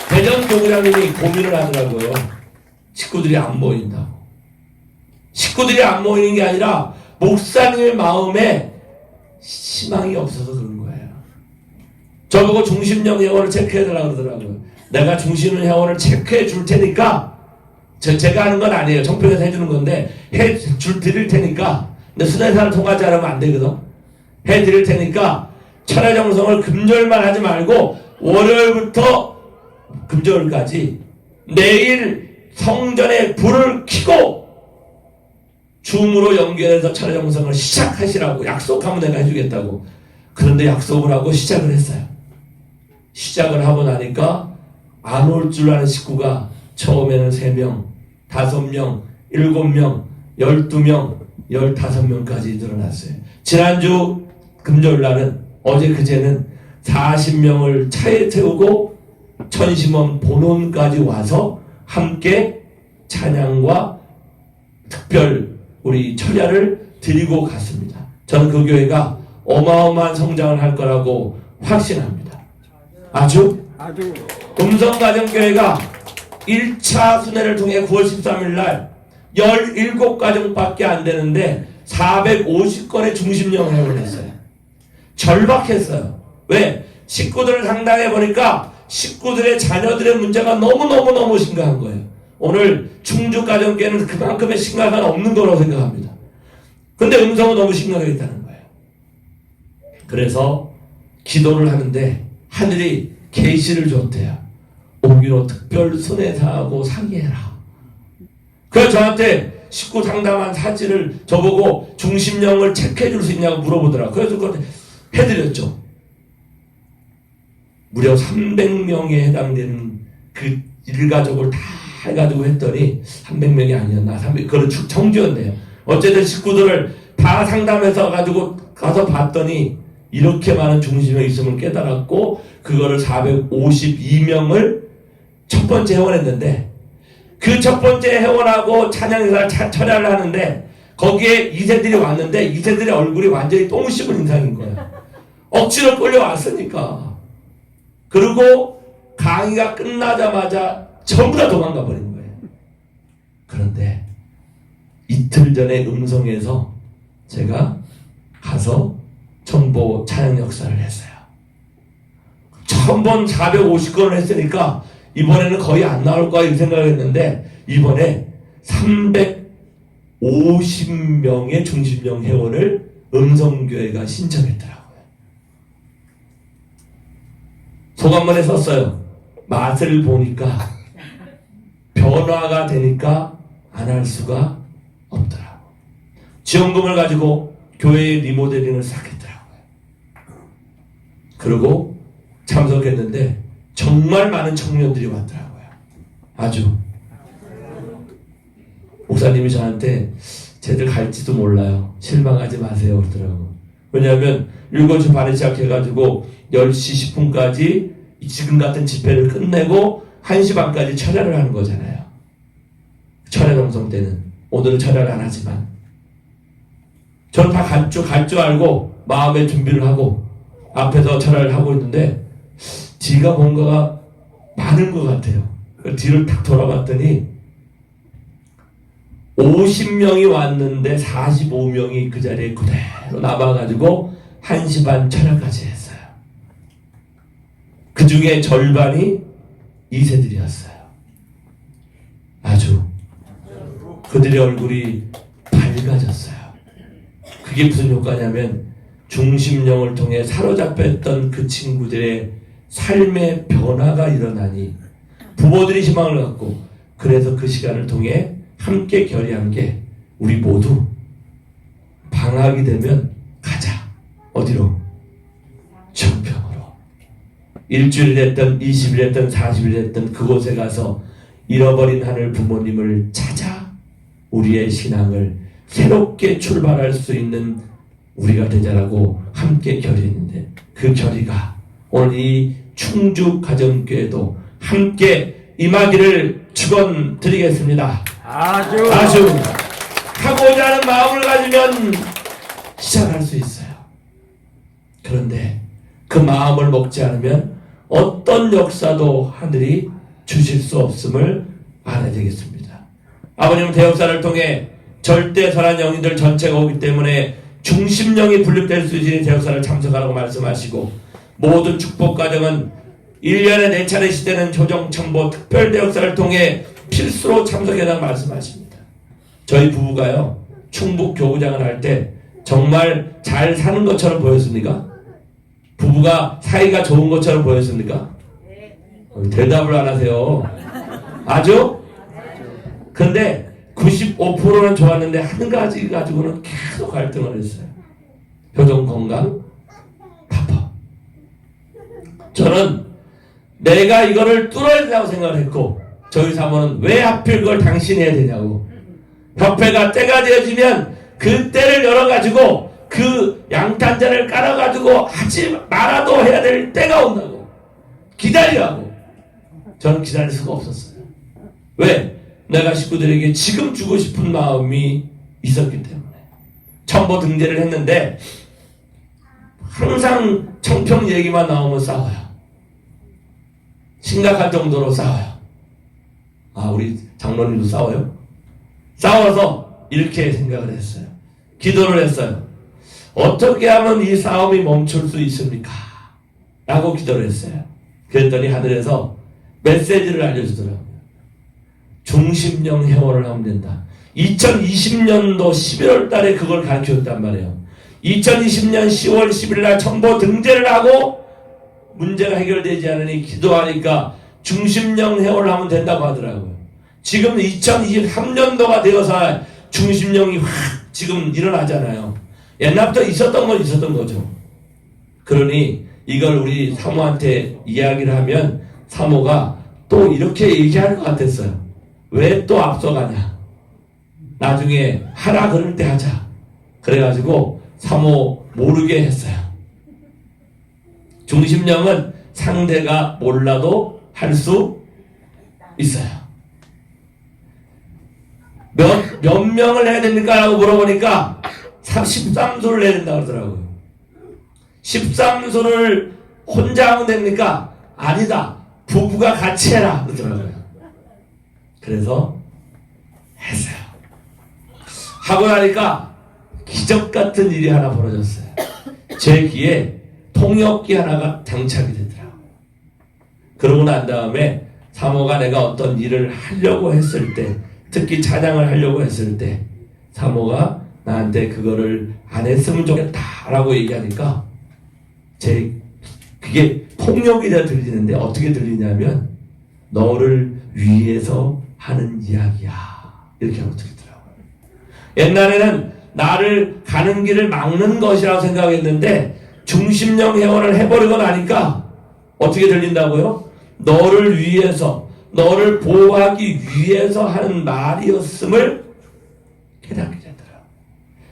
대전 교구장님이 고민을 하더라고요. 식구들이 안 모인다고. 식구들이 안 모이는 게 아니라 목사님의 마음에 희망이 없어서 그런 거예요. 저보고 중심령 회원을 체크해달라고 그러더라고요. 내가 중심령 회원을 체크해 줄 테니까 제가 하는 건 아니에요. 정평에서 해주는 건데 드릴 테니까 근데 순회사를 통하지 않으면 안 되거든. 해드릴 테니까 천하정성을 금요일만 하지 말고 월요일부터 금요일까지 내일 성전에 불을 켜고 줌으로 연결해서 천하정성을 시작하시라고 약속하면 내가 해주겠다고. 그런데 약속을 하고 시작을 했어요. 시작을 하고 나니까 안 올 줄 아는 식구가 처음에는 3명, 5명, 7명, 12명, 15명까지 늘어났어요. 지난주 금요일날은 어제 그제는 40명을 차에 태우고 천심원 본원까지 와서 함께 찬양과 특별 우리 철야를 드리고 갔습니다. 저는 그 교회가 어마어마한 성장을 할 거라고 확신합니다. 아주 음성가정교회가 1차 순회를 통해 9월 13일 날 17가정밖에 안 되는데 450건의 중심령 회원을 했어요. 절박했어요. 왜? 식구들을 상담해 보니까 식구들의 자녀들의 문제가 너무너무 심각한 거예요. 오늘 충주 가정교회는 그만큼의 심각한 없는 거라고 생각합니다. 근데 음성은 너무 심각하겠다는 거예요. 그래서 기도를 하는데 하늘이 계시를 줬대요. 오기로 특별 순회사하고 상의해라. 그래서 저한테 식구 상담한 사진을 저보고 중심령을 체크해 줄 수 있냐고 물어보더라고요. 그래서 그걸 해드렸죠. 무려 300명에 해당되는 그 일가족을 다 해가지고 했더니 300명이 아니었나 300, 그런 청주였네요. 어쨌든 식구들을 다 상담해서 가지고 가서 봤더니 이렇게 많은 중심령이 있음을 깨달았고 그거를 452명을 첫 번째 회원했는데 그 첫 번째 회원하고 찬양회사 철야를 하는데 거기에 2세들이 왔는데 2세들의 얼굴이 완전히 똥 씹은 인상인 거예요. 억지로 끌려왔으니까. 그리고 강의가 끝나자마자 전부 다 도망가 버린 거예요. 그런데 이틀 전에 음성에서 제가 가서 정보 찬양 역사를 했어요. 처음 번 450건을 했으니까 이번에는 거의 안 나올 거야 이 생각을 했는데 이번에 350명의 중심령 회원을 음성교회가 신청했더라고요. 소감문에 썼어요. 맛을 보니까 변화가 되니까 안 할 수가 없더라고. 지원금을 가지고 교회의 리모델링을 싹 했더라고요. 그리고 참석했는데 정말 많은 청년들이 왔더라고요. 아주. 목사님이 저한테 쟤들 갈지도 몰라요. 실망하지 마세요. 그러더라고요. 왜냐하면 7시 반에 시작해가지고 10시 10분까지 지금 같은 집회를 끝내고 1시 반까지 철야를 하는 거잖아요. 철야정성 때는. 오늘은 철야를 안 하지만. 저는 다 갈 줄 알고 마음의 준비를 하고 앞에서 철야를 하고 있는데 지가 뭔가가 많은 것 같아요. 뒤를 탁 돌아봤더니 50명이 왔는데 45명이 그 자리에 그대로 남아가지고 1시 반 철야까지 했어요. 그 중에 절반이 2세들이었어요. 아주 그들의 얼굴이 밝아졌어요. 그게 무슨 효과냐면 중심령을 통해 사로잡혔던 그 친구들의 삶의 변화가 일어나니 부모들이 희망을 갖고 그래서 그 시간을 통해 함께 결의한 게 우리 모두 방학이 되면 가자. 어디로? 청평으로. 일주일 됐든 20일 됐든 40일 됐든 그곳에 가서 잃어버린 하늘 부모님을 찾아 우리의 신앙을 새롭게 출발할 수 있는 우리가 되자라고 함께 결의했는데, 그 결의가 오늘 이 충주 가정교회도 함께 임하기를 축원드리겠습니다. 아주 하고자 하는 마음을 가지면 시작할 수 있어요. 그런데 그 마음을 먹지 않으면 어떤 역사도 하늘이 주실 수 없음을 알아야 되겠습니다. 아버님은 대역사를 통해 절대 선한 영이들 전체가 오기 때문에 중심령이 분립될 수 있는 대역사를 참석하라고 말씀하시고, 모든 축복 과정은 1년에 4차례 시대는 조정 첨보 특별 대역사를 통해 필수로 참석해달라고 말씀하십니다. 저희 부부가요, 충북 교구장을 할 때 정말 잘 사는 것처럼 보였습니까? 부부가 사이가 좋은 것처럼 보였습니까? 대답을 안 하세요. 아주? 근데 95%는 좋았는데 한 가지 가지고는 계속 갈등을 했어요. 효정 건강, 파파. 저는 내가 이거를 뚫어야 된다고 생각을 했고, 저희 사모는 왜 하필 그걸 당신이 해야 되냐고. 협회가 때가 되어지면 그 때를 열어가지고 그 양탄자를 깔아가지고 하지 말아도 해야 될 때가 온다고 기다리라고. 저는 기다릴 수가 없었어요. 왜? 내가 식구들에게 지금 주고 싶은 마음이 있었기 때문에. 첨보 등재를 했는데 항상 청평 얘기만 나오면 싸워요. 심각할 정도로 싸워요. 아, 우리 장로님도 싸워요? 싸워서 이렇게 생각을 했어요. 기도를 했어요. 어떻게 하면 이 싸움이 멈출 수 있습니까? 라고 기도를 했어요. 그랬더니 하늘에서 메시지를 알려주더라고요. 중심령 회원을 하면 된다. 2020년도 11월 달에 그걸 가르쳐줬단 말이에요. 2020년 10월 10일 날 첨보 등재를 하고 문제가 해결되지 않으니 기도하니까 중심령 회원을 하면 된다고 하더라고요. 지금 2023년도가 되어서 중심령이 확 지금 일어나잖아요. 옛날부터 있었던 건 있었던 거죠. 그러니 이걸 우리 사모한테 이야기를 하면 사모가 또 이렇게 얘기할 것 같았어요. 왜 또 앞서가냐. 나중에 하라 그럴 때 하자. 그래가지고 사모 모르게 했어요. 중심령은 상대가 몰라도 할 수 있어요. 몇 명을 해야 됩니까? 라고 물어보니까 13수를 해야 된다고 그러더라고요. 13수를 혼자 하면 됩니까? 아니다. 부부가 같이 해라. 그러더라고요. 그래서 했어요. 하고 나니까 기적 같은 일이 하나 벌어졌어요. 제 귀에 통역기 하나가 장착이 되더라고요. 그러고 난 다음에 사모가 내가 어떤 일을 하려고 했을 때, 특히 찬양을 하려고 했을 때 사모가 나한테 그거를 안 했으면 좋겠다라고 얘기하니까 그게 폭력이 다 들리는데 어떻게 들리냐면 너를 위해서 하는 이야기야 이렇게 하고 들리더라고요. 옛날에는 나를 가는 길을 막는 것이라고 생각했는데 중심령 회원을 해버리고 나니까 어떻게 들린다고요? 너를 위해서, 너를 보호하기 위해서 하는 말이었음을 깨닫게 되더라.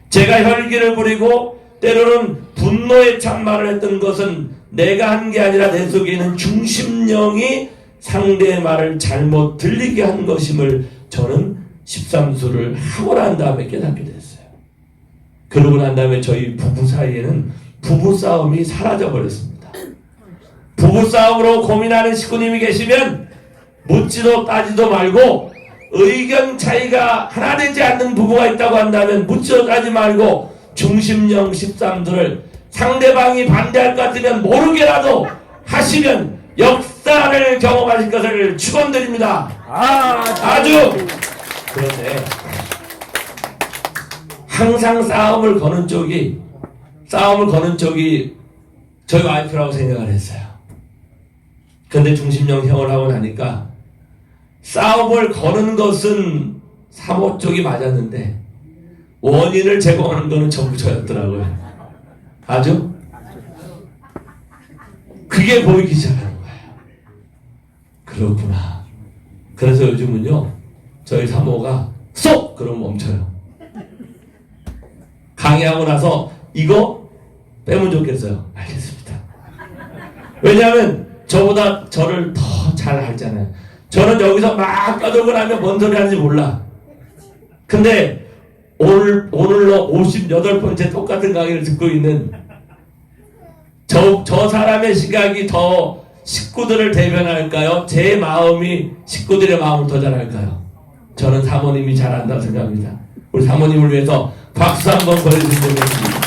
제가 혈기를 부리고 때로는 분노에 찬말을 했던 것은 내가 한 게 아니라 내 속에 있는 중심령이 상대의 말을 잘못 들리게 한 것임을 저는 13수를 하고 난 다음에 깨닫게 됐어요. 그러고 난 다음에 저희 부부 사이에는 부부싸움이 사라져버렸습니다. 부부싸움으로 고민하는 식구님이 계시면 묻지도 따지도 말고, 의견 차이가 하나 되지 않는 부부가 있다고 한다면 묻지도 따지 말고 중심령 13수를 상대방이 반대할 것 같으면 모르게라도 하시면 역사를 경험하실 것을 축원드립니다. 아주. 그런데 항상 싸움을 거는 쪽이 저희 와이프라고 생각을 했어요. 근데 중심령 형을 하고 나니까 싸움을 거는 것은 사모 쪽이 맞았는데 원인을 제공하는 거는 전부 저였더라고요. 아주 그게 보이기 시작하는 거예요. 그렇구나. 그래서 요즘은요 저희 사모가 쏙! 그럼 멈춰요. 강의하고 나서 이거 빼면 좋겠어요. 알겠습니다. 왜냐하면 저보다 저를 더 잘 알잖아요. 저는 여기서 막 떠들고 나면 뭔 소리 하는지 몰라. 근데 오늘로 58번째 똑같은 강의를 듣고 있는 저 사람의 시각이 더 식구들을 대변할까요? 제 마음이 식구들의 마음을 더 잘할까요? 저는 사모님이 잘한다고 생각합니다. 우리 사모님을 위해서 박수 한번 보내주시면 되겠습니다.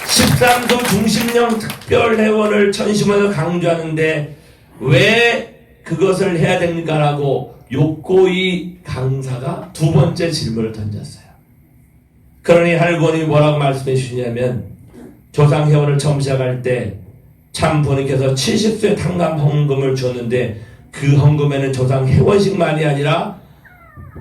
13도 중심령 특별회원을 천심원을 강조하는데 왜 그것을 해야 됩니까? 라고 욕고이 강사가 두 번째 질문을 던졌어요. 그러니 할머니 뭐라고 말씀해 주시냐면 조상회원을 처음 시작할 때 참 본인께서 70세 탕감 헌금을 주었는데 그 헌금에는 조상 회원식만이 아니라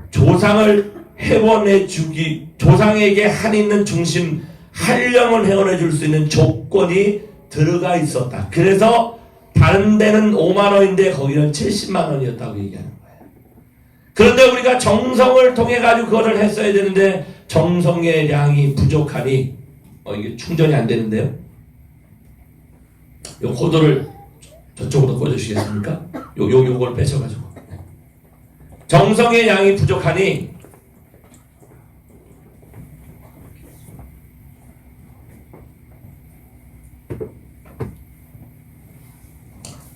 조상을 회원해 주기, 조상에게 한 있는 중심 한령을 회원해 줄 수 있는 조건이 들어가 있었다. 그래서 다른 데는 5만 원인데 거기는 70만 원이었다고 얘기하는 거예요. 그런데 우리가 정성을 통해 가지고 그거를 했어야 되는데 정성의 양이 부족하니 이게 충전이 안 되는데요. 요 코드를 저쪽으로 꽂아주시겠습니까? 요걸 빼셔가지고 정성의 양이 부족하니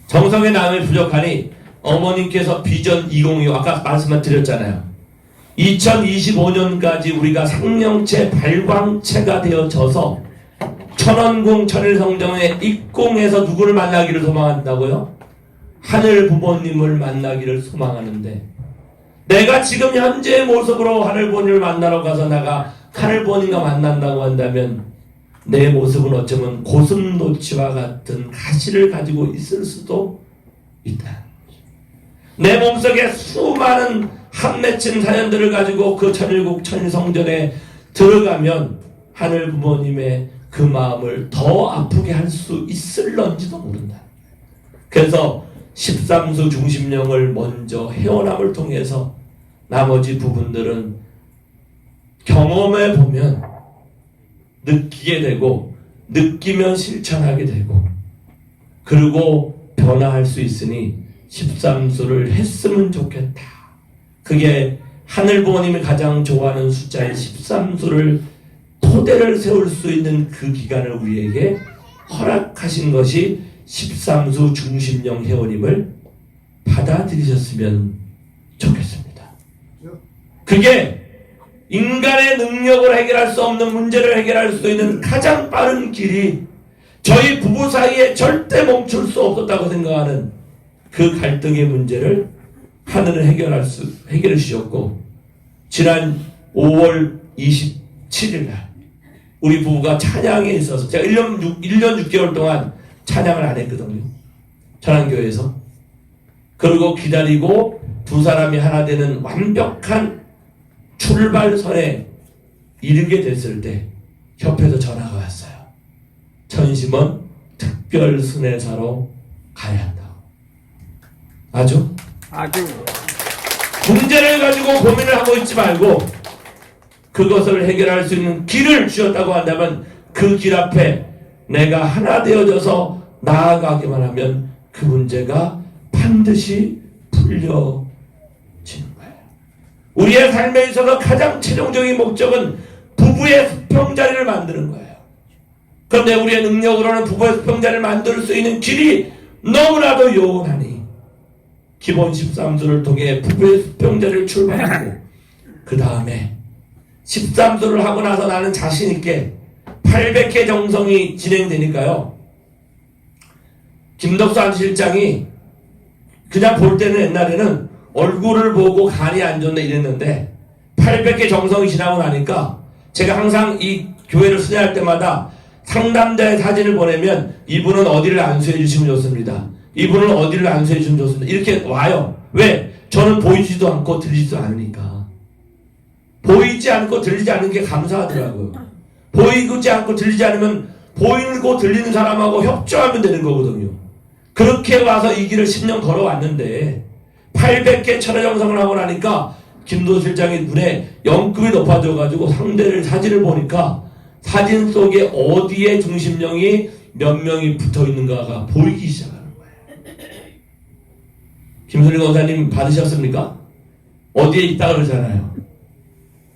정성의 양이 부족하니 어머님께서 비전 2025 아까 말씀을 드렸잖아요. 2025년까지 우리가 생명체 발광체가 되어져서 천원궁 천일성정에 입궁해서 누구를 만나기를 소망한다고요? 하늘 부모님을 만나기를 소망하는데 내가 지금 현재의 모습으로 하늘 부모님을 만나러 가서 내가 하늘 부모님과 만난다고 한다면 내 모습은 어쩌면 고슴도치와 같은 가시를 가지고 있을 수도 있다. 내 몸속에 수많은 한 맺힌 사연들을 가지고 그 천일국 천일성전에 들어가면 하늘 부모님의 그 마음을 더 아프게 할 수 있을런지도 모른다. 그래서 13수 중심령을 먼저 회원함을 통해서 나머지 부분들은 경험해 보면 느끼게 되고 느끼면 실천하게 되고 그리고 변화할 수 있으니 13수를 했으면 좋겠다. 그게 하늘 부모님이 가장 좋아하는 숫자의 13수를 토대를 세울 수 있는 그 기간을 우리에게 허락하신 것이 13수 중심령 회원님을 받아들이셨으면 좋겠습니다. 그게 인간의 능력을 해결할 수 없는 문제를 해결할 수 있는 가장 빠른 길이 저희 부부 사이에 절대 멈출 수 없었다고 생각하는 그 갈등의 문제를 하늘은 해결해 주셨고 지난 5월 27일 날 우리 부부가 찬양에 있어서 제가 1년 6개월 동안 찬양을 안 했거든요. 천안교회에서. 그리고 기다리고 두 사람이 하나 되는 완벽한 출발선에 이르게 됐을 때 협회에서 전화가 왔어요. 천심원 특별순회사로 가야 한다고. 아주 문제를 가지고 고민을 하고 있지 말고 그것을 해결할 수 있는 길을 주셨다고 한다면 그 길 앞에 내가 하나 되어져서 나아가기만 하면 그 문제가 반드시 풀려지는 거예요. 우리의 삶에 있어서 가장 최종적인 목적은 부부의 수평자리를 만드는 거예요. 그런데 우리의 능력으로는 부부의 수평자리를 만들 수 있는 길이 너무나도 요원하니 기본 13수를 통해 부부의 수평자리를 출발하고 그 다음에 13수를 하고 나서 나는 자신있게 800회 정성이 진행되니까요. 김덕수 안 실장이 그냥 볼 때는 옛날에는 얼굴을 보고 간이 안 좋네 이랬는데 800회 정성이 지나고 나니까 제가 항상 이 교회를 순회할 때마다 상담자의 사진을 보내면 이분은 어디를 안수해 주시면 좋습니다. 이분을 어디를 안수해 주면 좋습니다. 이렇게 와요. 왜? 저는 보이지도 않고 들리지도 않으니까. 보이지 않고 들리지 않는 게 감사하더라고요. 보이지 않고 들리지 않으면 보이고 들리는 사람하고 협조하면 되는 거거든요. 그렇게 와서 이 길을 10년 걸어왔는데 800개 철야정성을 하고 나니까 김도 실장의 눈에 영급이 높아져가지고 상대를 사진을 보니까 사진 속에 어디에 중심령이 몇 명이 붙어 있는가가 보이기 시작하는 거예요. 김순일 권사님 받으셨습니까? 어디에 있다 그러잖아요.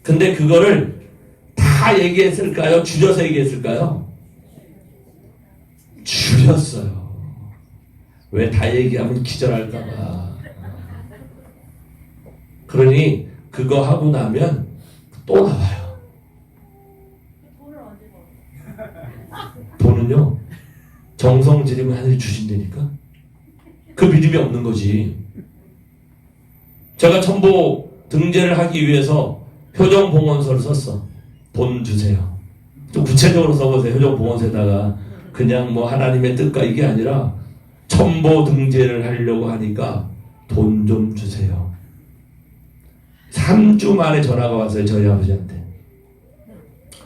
근데 그거를 다 얘기했을까요? 줄여서 얘기했을까요? 줄였어요. 왜 다 얘기하면 기절할까봐. 그러니 그거 하고 나면 또 나와요. 돈은요, 정성 들이면 하늘이 주신다니까? 그 믿음이 없는 거지. 제가 첨보 등재를 하기 위해서 효정봉헌서를 썼어. 돈 주세요. 좀 구체적으로 써보세요. 효정봉헌서에다가 그냥 뭐 하나님의 뜻과 이게 아니라 첨보 등재를 하려고 하니까 돈 좀 주세요. 3주 만에 전화가 왔어요. 저희 아버지한테.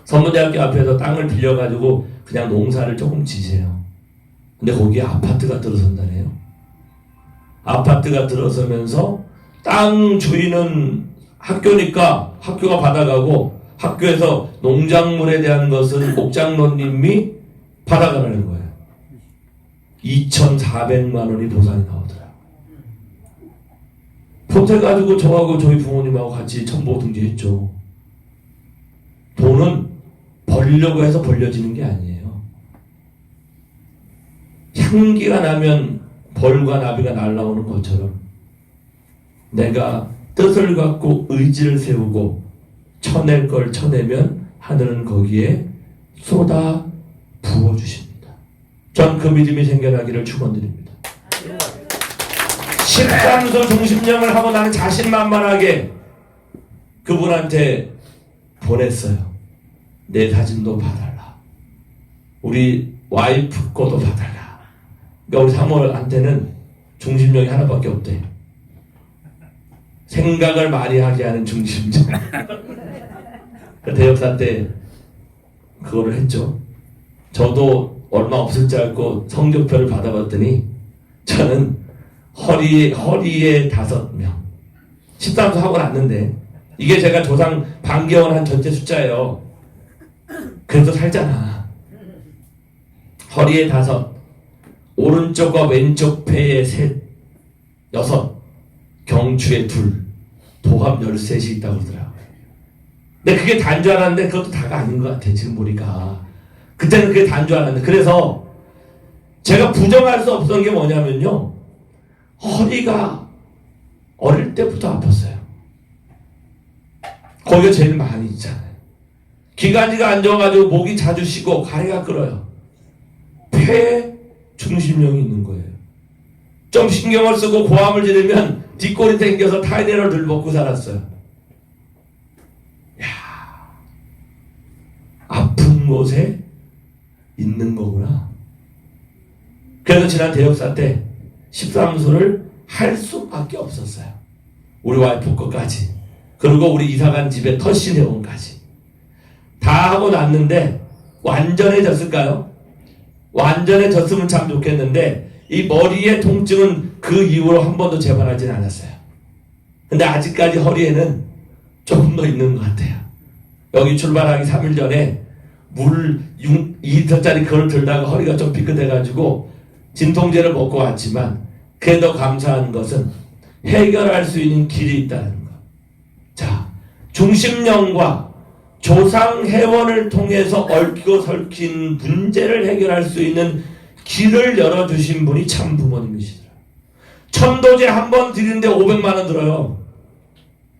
선문대학교 앞에서 땅을 빌려가지고 그냥 농사를 조금 지세요. 근데 거기에 아파트가 들어선다네요. 아파트가 들어서면서 땅 주인은 학교니까 학교가 받아가고 학교에서 농작물에 대한 것은 옥장로님이 받아가라는 거예요. 2,400만 원이 보상이 나오더라고요. 보태가지고 저하고 저희 부모님하고 같이 첨보 등재했죠. 돈은 벌려고 해서 벌려지는 게 아니에요. 향기가 나면 벌과 나비가 날아오는 것처럼 내가 뜻을 갖고 의지를 세우고 쳐낼 걸 쳐내면 하늘은 거기에 쏟아 부어주십니다. 전 그 믿음이 생겨나기를 축원드립니다. 13소 중심령을 하고 나는 자신만만하게 그분한테 보냈어요. 내 사진도 봐달라. 우리 와이프 거도 봐달라. 그러니까 우리 사모한테는 중심령이 하나밖에 없대. 생각을 많이 하게 하는 중심령. 대역사 때 그거를 했죠. 저도 얼마 없을 줄 알고 성적표를 받아봤더니 저는 허리에 5명 13수 하고 났는데 이게 제가 조상 반개월 한 전체 숫자예요. 그래도 살잖아. 허리에 5, 오른쪽과 왼쪽 폐에 3, 6, 경추에 2, 도합 13이 있다고 그러더라고요. 근데 그게 다인 줄 알았는데 그것도 다가 아닌 것 같아. 지금 보니까 그때는 그게 다인 줄 알았는데, 그래서 제가 부정할 수 없었던 게 뭐냐면요, 허리가 어릴 때부터 아팠어요. 거기가 제일 많이 있잖아요. 기관지가 안 좋아가지고 목이 자주 쉬고 가래가 끓어요. 폐에 중심령이 있는 거예요. 좀 신경을 쓰고 고함을 지르면 뒷골이 당겨서 타이레놀 늘 먹고 살았어요. 야, 아픈 곳에 있는 거구나. 그래서 지난 대역사 때 13수를 할 수밖에 없었어요. 우리 와이프 것까지. 그리고 우리 이사간 집에 텃신해온까지. 다 하고 났는데 완전해졌을까요? 완전해졌으면 참 좋겠는데 이 머리의 통증은 그 이후로 한 번도 재발하진 않았어요. 근데 아직까지 허리에는 조금 더 있는 것 같아요. 여기 출발하기 3일 전에 물 2리터짜리 그걸 들다가 허리가 좀 삐끗해가지고 진통제를 먹고 왔지만, 그래도 감사한 것은 해결할 수 있는 길이 있다는 것. 자, 중심령과 조상 회원을 통해서 얽히고 설킨 문제를 해결할 수 있는 길을 열어주신 분이 참 부모님이시더라. 천도제 한 번 드리는데 500만 원 들어요.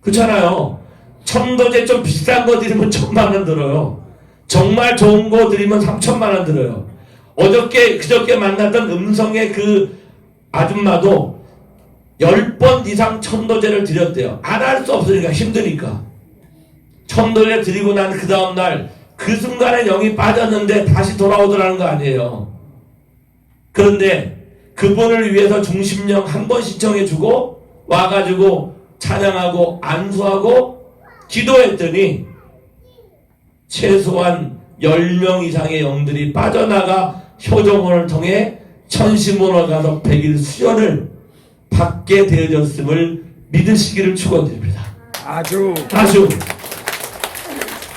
그렇잖아요. 천도제 좀 비싼 거 드리면 1000만 원 들어요. 정말 좋은 거 드리면 3000만 원 들어요. 그저께 만났던 음성의 그 아줌마도 10번 이상 천도제를 드렸대요. 안 할 수 없으니까, 힘드니까. 천도제 드리고 난 그 다음날 그 순간에 영이 빠졌는데 다시 돌아오더라는 거 아니에요. 그런데 그분을 위해서 중심령 한 번 신청해주고 와가지고 찬양하고 안수하고 기도했더니 최소한 10명 이상의 영들이 빠져나가 효정원을 통해 천시문을 가서 100일 수련을 받게 되어졌음을 믿으시기를 축원드립니다. 아주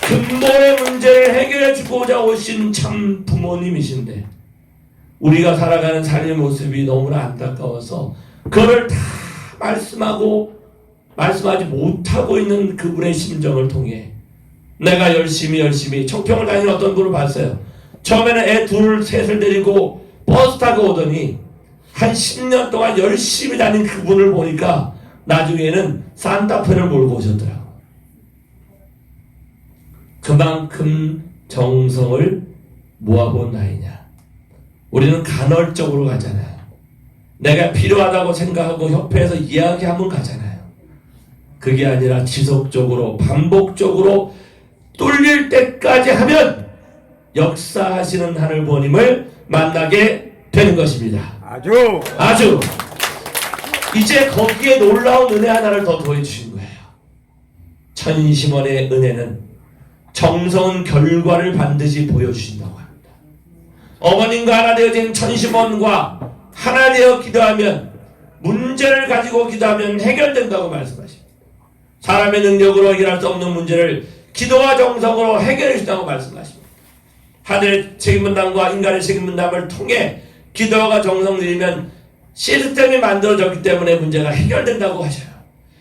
근본의 문제를 해결해 주고자 오신 참 부모님이신데 우리가 살아가는 삶의 모습이 너무나 안타까워서 그거를 다 말씀하지 못하고 있는 그분의 심정을 통해 내가 열심히 청평을 다니는 어떤 분을 봤어요. 처음에는 애 둘 셋을 데리고 버스 타고 오더니 한 10년 동안 열심히 다닌 그분을 보니까 나중에는 산타페를 몰고 오셨더라고요. 그만큼 정성을 모아본 나이냐. 우리는 간헐적으로 가잖아요. 내가 필요하다고 생각하고 협회에서 이야기하면 가잖아요. 그게 아니라 지속적으로 반복적으로 뚫릴 때까지 하면 역사하시는 하늘부모님을 만나게 되는 것입니다. 아주 이제 거기에 놀라운 은혜 하나를 더 더해주신 거예요. 천심원의 은혜는 정성은 결과를 반드시 보여주신다고 합니다. 어머님과 하나 되어진 천심원과 하나 되어 기도하면 문제를 가지고 기도하면 해결된다고 말씀하십니다. 사람의 능력으로 해결할 수 없는 문제를 기도와 정성으로 해결해 주신다고 말씀하십니다. 하늘의 책임분담과 인간의 책임분담을 통해 기도와 정성 들이면 시스템이 만들어졌기 때문에 문제가 해결된다고 하셔요.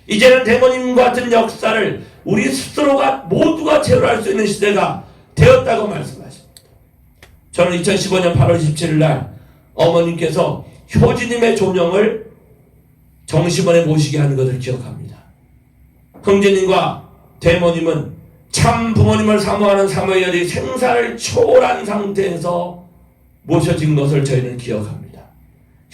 이제는 대모님과 같은 역사를 우리 스스로가 모두가 체험할 수 있는 시대가 되었다고 말씀하십니다. 저는 2015년 8월 27일 날 어머님께서 효진님의 조명을 정심원에 모시게 하는 것을 기억합니다. 형제님과 대모님은 참 부모님을 사모하는 사모열이 생사를 초월한 상태에서 모셔진 것을 저희는 기억합니다.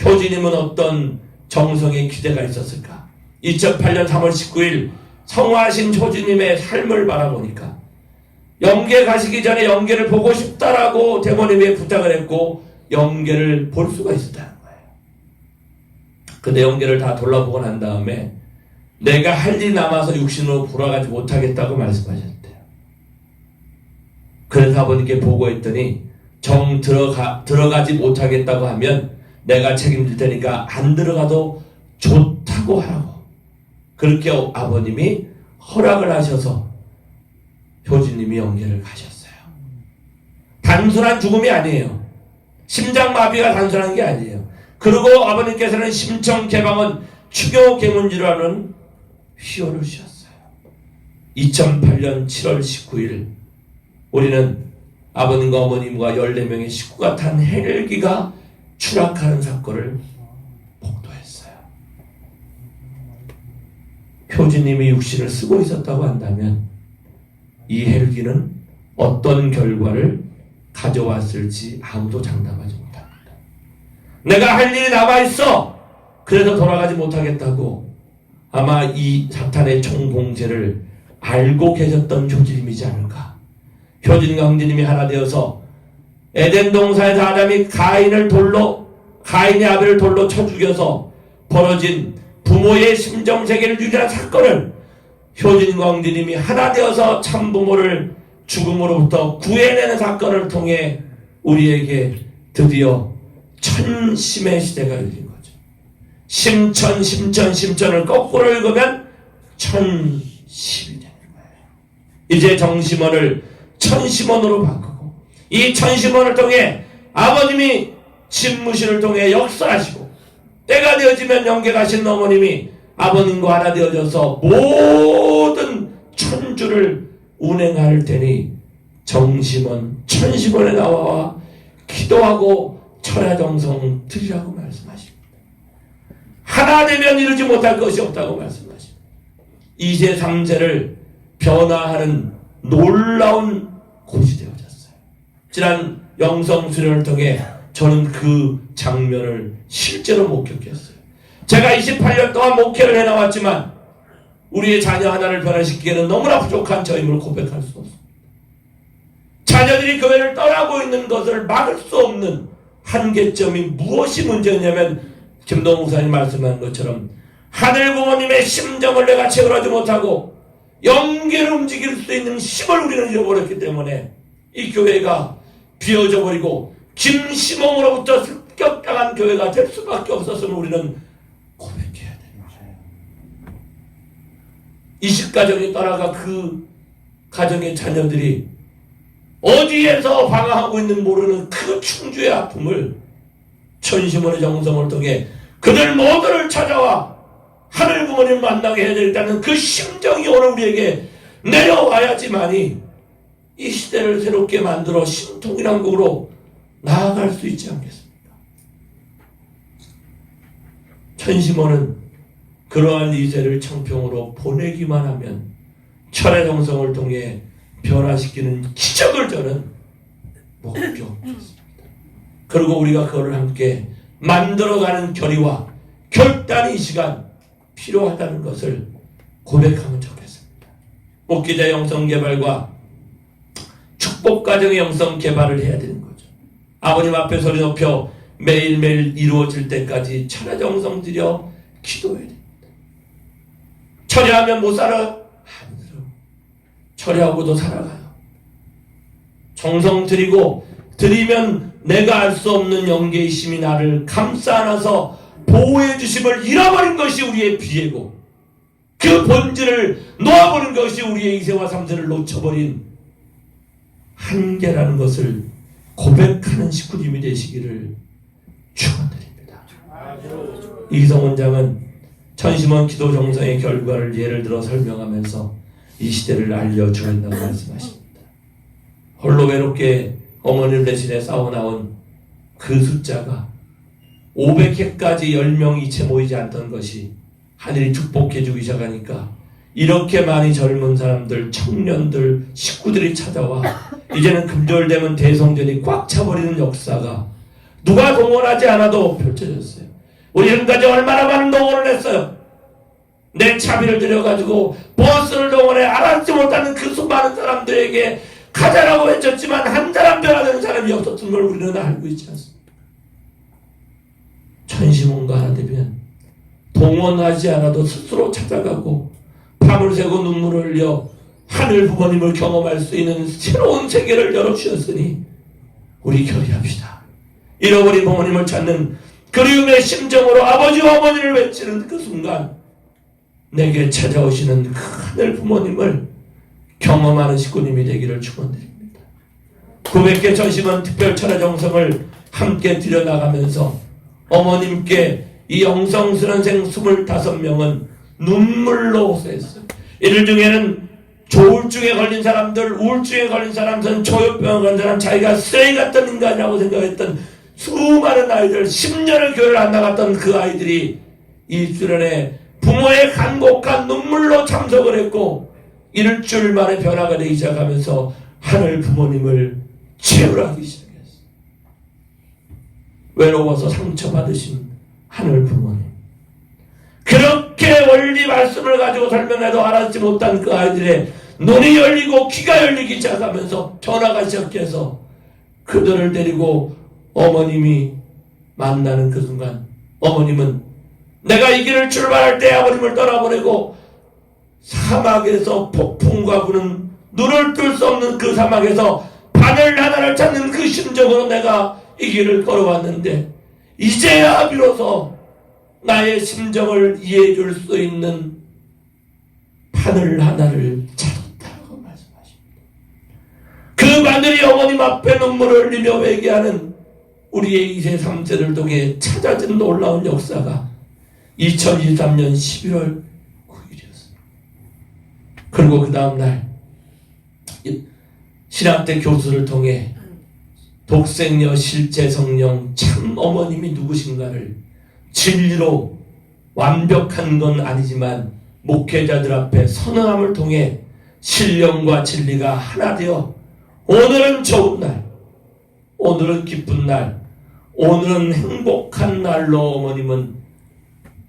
효진님은 어떤 정성의 기대가 있었을까? 2008년 3월 19일 성화하신 효진님의 삶을 바라보니까 영계 가시기 전에 영계를 보고 싶다라고 대모님이 부탁을 했고 영계를 볼 수가 있었다는 거예요. 근데 영계를 다 돌아보고 난 다음에 내가 할 일이 남아서 육신으로 돌아가지 못하겠다고 말씀하셨대요. 그래서 아버님께 보고했더니 들어가지 못하겠다고 하면 내가 책임질 테니까 안 들어가도 좋다고 하라고. 그렇게 아버님이 허락을 하셔서 효진님이 영계를 가셨어요. 단순한 죽음이 아니에요. 심장마비가 단순한 게 아니에요. 그리고 아버님께서는 심청 개방은 추교 개문지라는 휘호를 씌웠어요. 2008년 7월 19일 우리는 아버님과 어머님과 14명의 식구가 탄 헬기가 추락하는 사건을 목도했어요. 효진님이 육신을 쓰고 있었다고 한다면 이 헬기는 어떤 결과를 가져왔을지 아무도 장담하지 못합니다. 내가 할 일이 남아있어! 그래서 돌아가지 못하겠다고 아마 이 사탄의 총공세를 알고 계셨던 효진님이지 않을까. 효진과 형제님이 하나 되어서 에덴 동산에서 아담이 가인의 아벨을 돌로 쳐 죽여서 벌어진 부모의 심정세계를 유지한 사건을 효진과 형제님이 하나 되어서 참부모를 죽음으로부터 구해내는 사건을 통해 우리에게 드디어 천심의 시대가 열린 거죠. 심천을 거꾸로 읽으면 천심이 되는 거예요. 이제 정심원을 천심원으로 바꾸고 이 천심원을 통해 아버님이 집무실을 통해 역사하시고 때가 되어지면 영계 가신 어머님이 아버님과 하나 되어져서 모든 천주를 운행할 테니 정심원 천심원에 나와 기도하고 철야정성 드리라고 말씀하십니다. 하나 되면 이루지 못할 것이 없다고 말씀하십니다. 2세 3세를 변화하는 놀라운 곳이 되어졌어요. 지난 영성 수련을 통해 저는 그 장면을 실제로 목격했어요. 제가 28년 동안 목회를 해나왔지만 우리의 자녀 하나를 변화시키기에는 너무나 부족한 저임을 고백할 수 없습니다. 자녀들이 교회를 떠나고 있는 것을 막을 수 없는 한계점이 무엇이 문제냐면 김동욱 목사님 말씀한 것처럼 하늘 부모님의 심정을 내가 채울하지 못하고 영계를 움직일 수 있는 힘을 우리는 잃어버렸기 때문에 이 교회가 비어져 버리고 김시몽으로부터 습격당한 교회가 될 수밖에 없었음을 우리는 고백해야 되는 거예요. 20가정이 떠나가 그 가정의 자녀들이 어디에서 방황하고 있는 모르는 그 충주의 아픔을 천시몬의 정성을 통해 그들 모두를 찾아와 하늘 부모님 만나게 해야 되겠다는 그 심정이 오늘 우리에게 내려와야지만이 이 시대를 새롭게 만들어 신통일왕국으로 나아갈 수 있지 않겠습니까? 천시몬은 그러한 이세를 청평으로 보내기만 하면 철의 정성을 통해 변화시키는 기적을 저는 목격했습니다. 그리고 우리가 그거를 함께 만들어가는 결의와 결단이 이 시간 필요하다는 것을 고백하면 좋겠습니다. 목기자 영성개발과 축복가정의 영성개발을 해야 되는 거죠. 아버님 앞에 소리 높여 매일매일 이루어질 때까지 철야정성 들여 기도해야 됩니다. 철야하면 못 살아? 아니죠. 철야하고도 살아가요. 정성 들이고 드리면 내가 알 수 없는 영계의 힘이 나를 감싸 안아서 보호해 주심을 잃어버린 것이 우리의 비애고 그 본질을 놓아버린 것이 우리의 2세와 3세를 놓쳐버린 한계라는 것을 고백하는 식구님이 되시기를 축원드립니다. 이기성 원장은 천시몬 기도 정성의 결과를 예를 들어 설명하면서 이 시대를 알려주어 있다고 말씀하십니다. 홀로 외롭게 어머니를 대신해 싸워나온 그 숫자가 500회까지 10명이 채 모이지 않던 것이 하늘이 축복해주기 시작하니까 이렇게 많이 젊은 사람들, 청년들, 식구들이 찾아와 이제는 금요일 되면 대성전이 꽉 차버리는 역사가 누가 동원하지 않아도 펼쳐졌어요. 우리 지금까지 얼마나 많은 동원을 했어요. 내 차비를 들여가지고 버스를 동원해 알았지 못하는 그 수많은 사람들에게 가자라고 외쳤지만 한 사람 변화되는 사람이 없었던 걸 우리는 알고 있지 않습니까? 천시몬과 하나 되면 동원하지 않아도 스스로 찾아가고 밤을 새고 눈물을 흘려 하늘 부모님을 경험할 수 있는 새로운 세계를 열어주셨으니 우리 결의합시다. 잃어버린 부모님을 찾는 그리움의 심정으로 아버지와 어머니를 외치는 그 순간 내게 찾아오시는 그 하늘 부모님을 경험하는 식구님이 되기를 축원드립니다. 900개 전심은 특별 철야 정성을 함께 들여나가면서 어머님께 이 영성스런생 25명은 눈물로 호소했어요. 이들 중에는 조울증에 걸린 사람들, 우울증에 걸린 사람들, 조현병에 걸린 사람, 자기가 쓰레기 같은 인간이라고 생각했던 수많은 아이들, 10년을 교회를 안 나갔던 그 아이들이 이 수련회 부모의 간곡한 눈물로 참석을 했고 일주일 만에 변화가 되기 시작하면서 하늘 부모님을 채우라기 시작했어요. 외로워서 상처받으신 하늘 부모님, 그렇게 원리 말씀을 가지고 설명해도 알아듣지 못한 그 아이들의 눈이 열리고 귀가 열리기 시작하면서 변화가 시작해서 그들을 데리고 어머님이 만나는 그 순간 어머님은 내가 이 길을 출발할 때 아버님을 떠나보내고 사막에서 폭풍과 부는 눈을 뜰 수 없는 그 사막에서 바늘 하나를 찾는 그 심정으로 내가 이 길을 걸어왔는데 이제야 비로소 나의 심정을 이해해 줄 수 있는 바늘 하나를 찾았다고 말씀하십니다. 그 바늘이 어머님 앞에 눈물을 흘리며 회개하는 우리의 2세 3세를 통해 찾아진 놀라운 역사가 2023년 11월 9일이었습니다. 그리고 그 다음날 신학대 교수를 통해 독생녀 실제 성령 참 어머님이 누구신가를 진리로 완벽한 건 아니지만 목회자들 앞에 선언함을 통해 신령과 진리가 하나 되어 오늘은 좋은 날, 오늘은 기쁜 날, 오늘은 행복한 날로 어머님은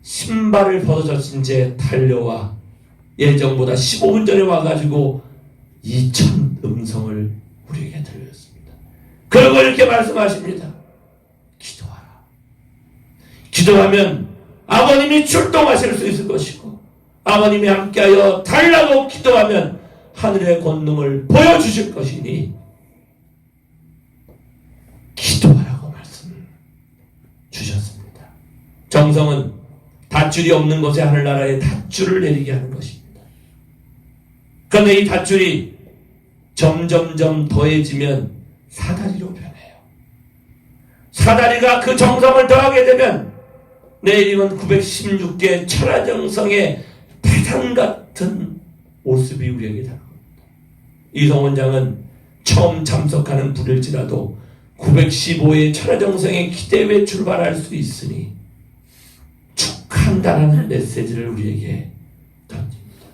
신발을 벗어졌은 채 달려와 예정보다 15분 전에 와가지고 2,000 음성을 우리에게 들렸습니다. 그리고 이렇게 말씀하십니다. 기도하면 아버님이 출동하실 수 있을 것이고, 아버님이 함께하여 달라고 기도하면 하늘의 권능을 보여주실 것이니 기도하라고 말씀 주셨습니다. 정성은 닷줄이 없는 곳에 하늘나라에 닷줄을 내리게 하는 것입니다. 그런데 이 닷줄이 점점점 더해지면 사다리로 변해요. 사다리가 그 정성을 더하게 되면 내일이면 916개 천하정성의 태산 같은 모습이 우리에게 다가옵니다. 이성원장은 처음 참석하는 분일지라도 915의 천하정성의 기대에 출발할 수 있으니 축하한다라는 메시지를 우리에게 던집니다.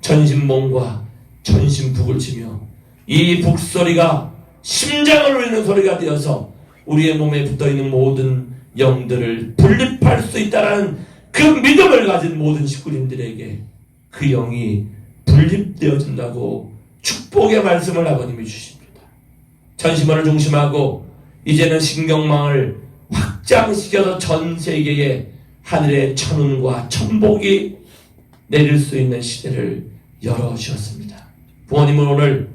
전신몽과 전신북을 치며 이 북소리가 심장을 울리는 소리가 되어서 우리의 몸에 붙어있는 모든 영들을 분립할 수 있다는 그 믿음을 가진 모든 식구님들에게 그 영이 분립되어진다고 축복의 말씀을 아버님이 주십니다. 전심원을 중심하고 이제는 신경망을 확장시켜서 전 세계에 하늘의 천운과 천복이 내릴 수 있는 시대를 열어주셨습니다. 부모님은 오늘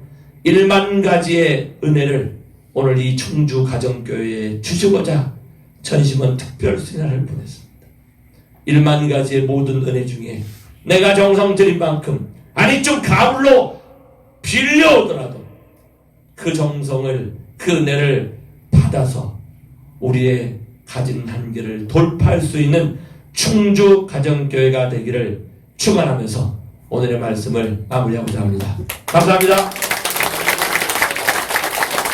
1만 가지의 은혜를 오늘 이 충주 가정교회에 주시고자 전심원 특별 수련을 보냈습니다. 1만 가지의 모든 은혜 중에 내가 정성 들인 만큼, 아니 좀 가불로 빌려오더라도 그 정성을, 그 은혜를 받아서 우리의 가진 한계를 돌파할 수 있는 충주 가정교회가 되기를 축원하면서 오늘의 말씀을 마무리하고자 합니다. 감사합니다.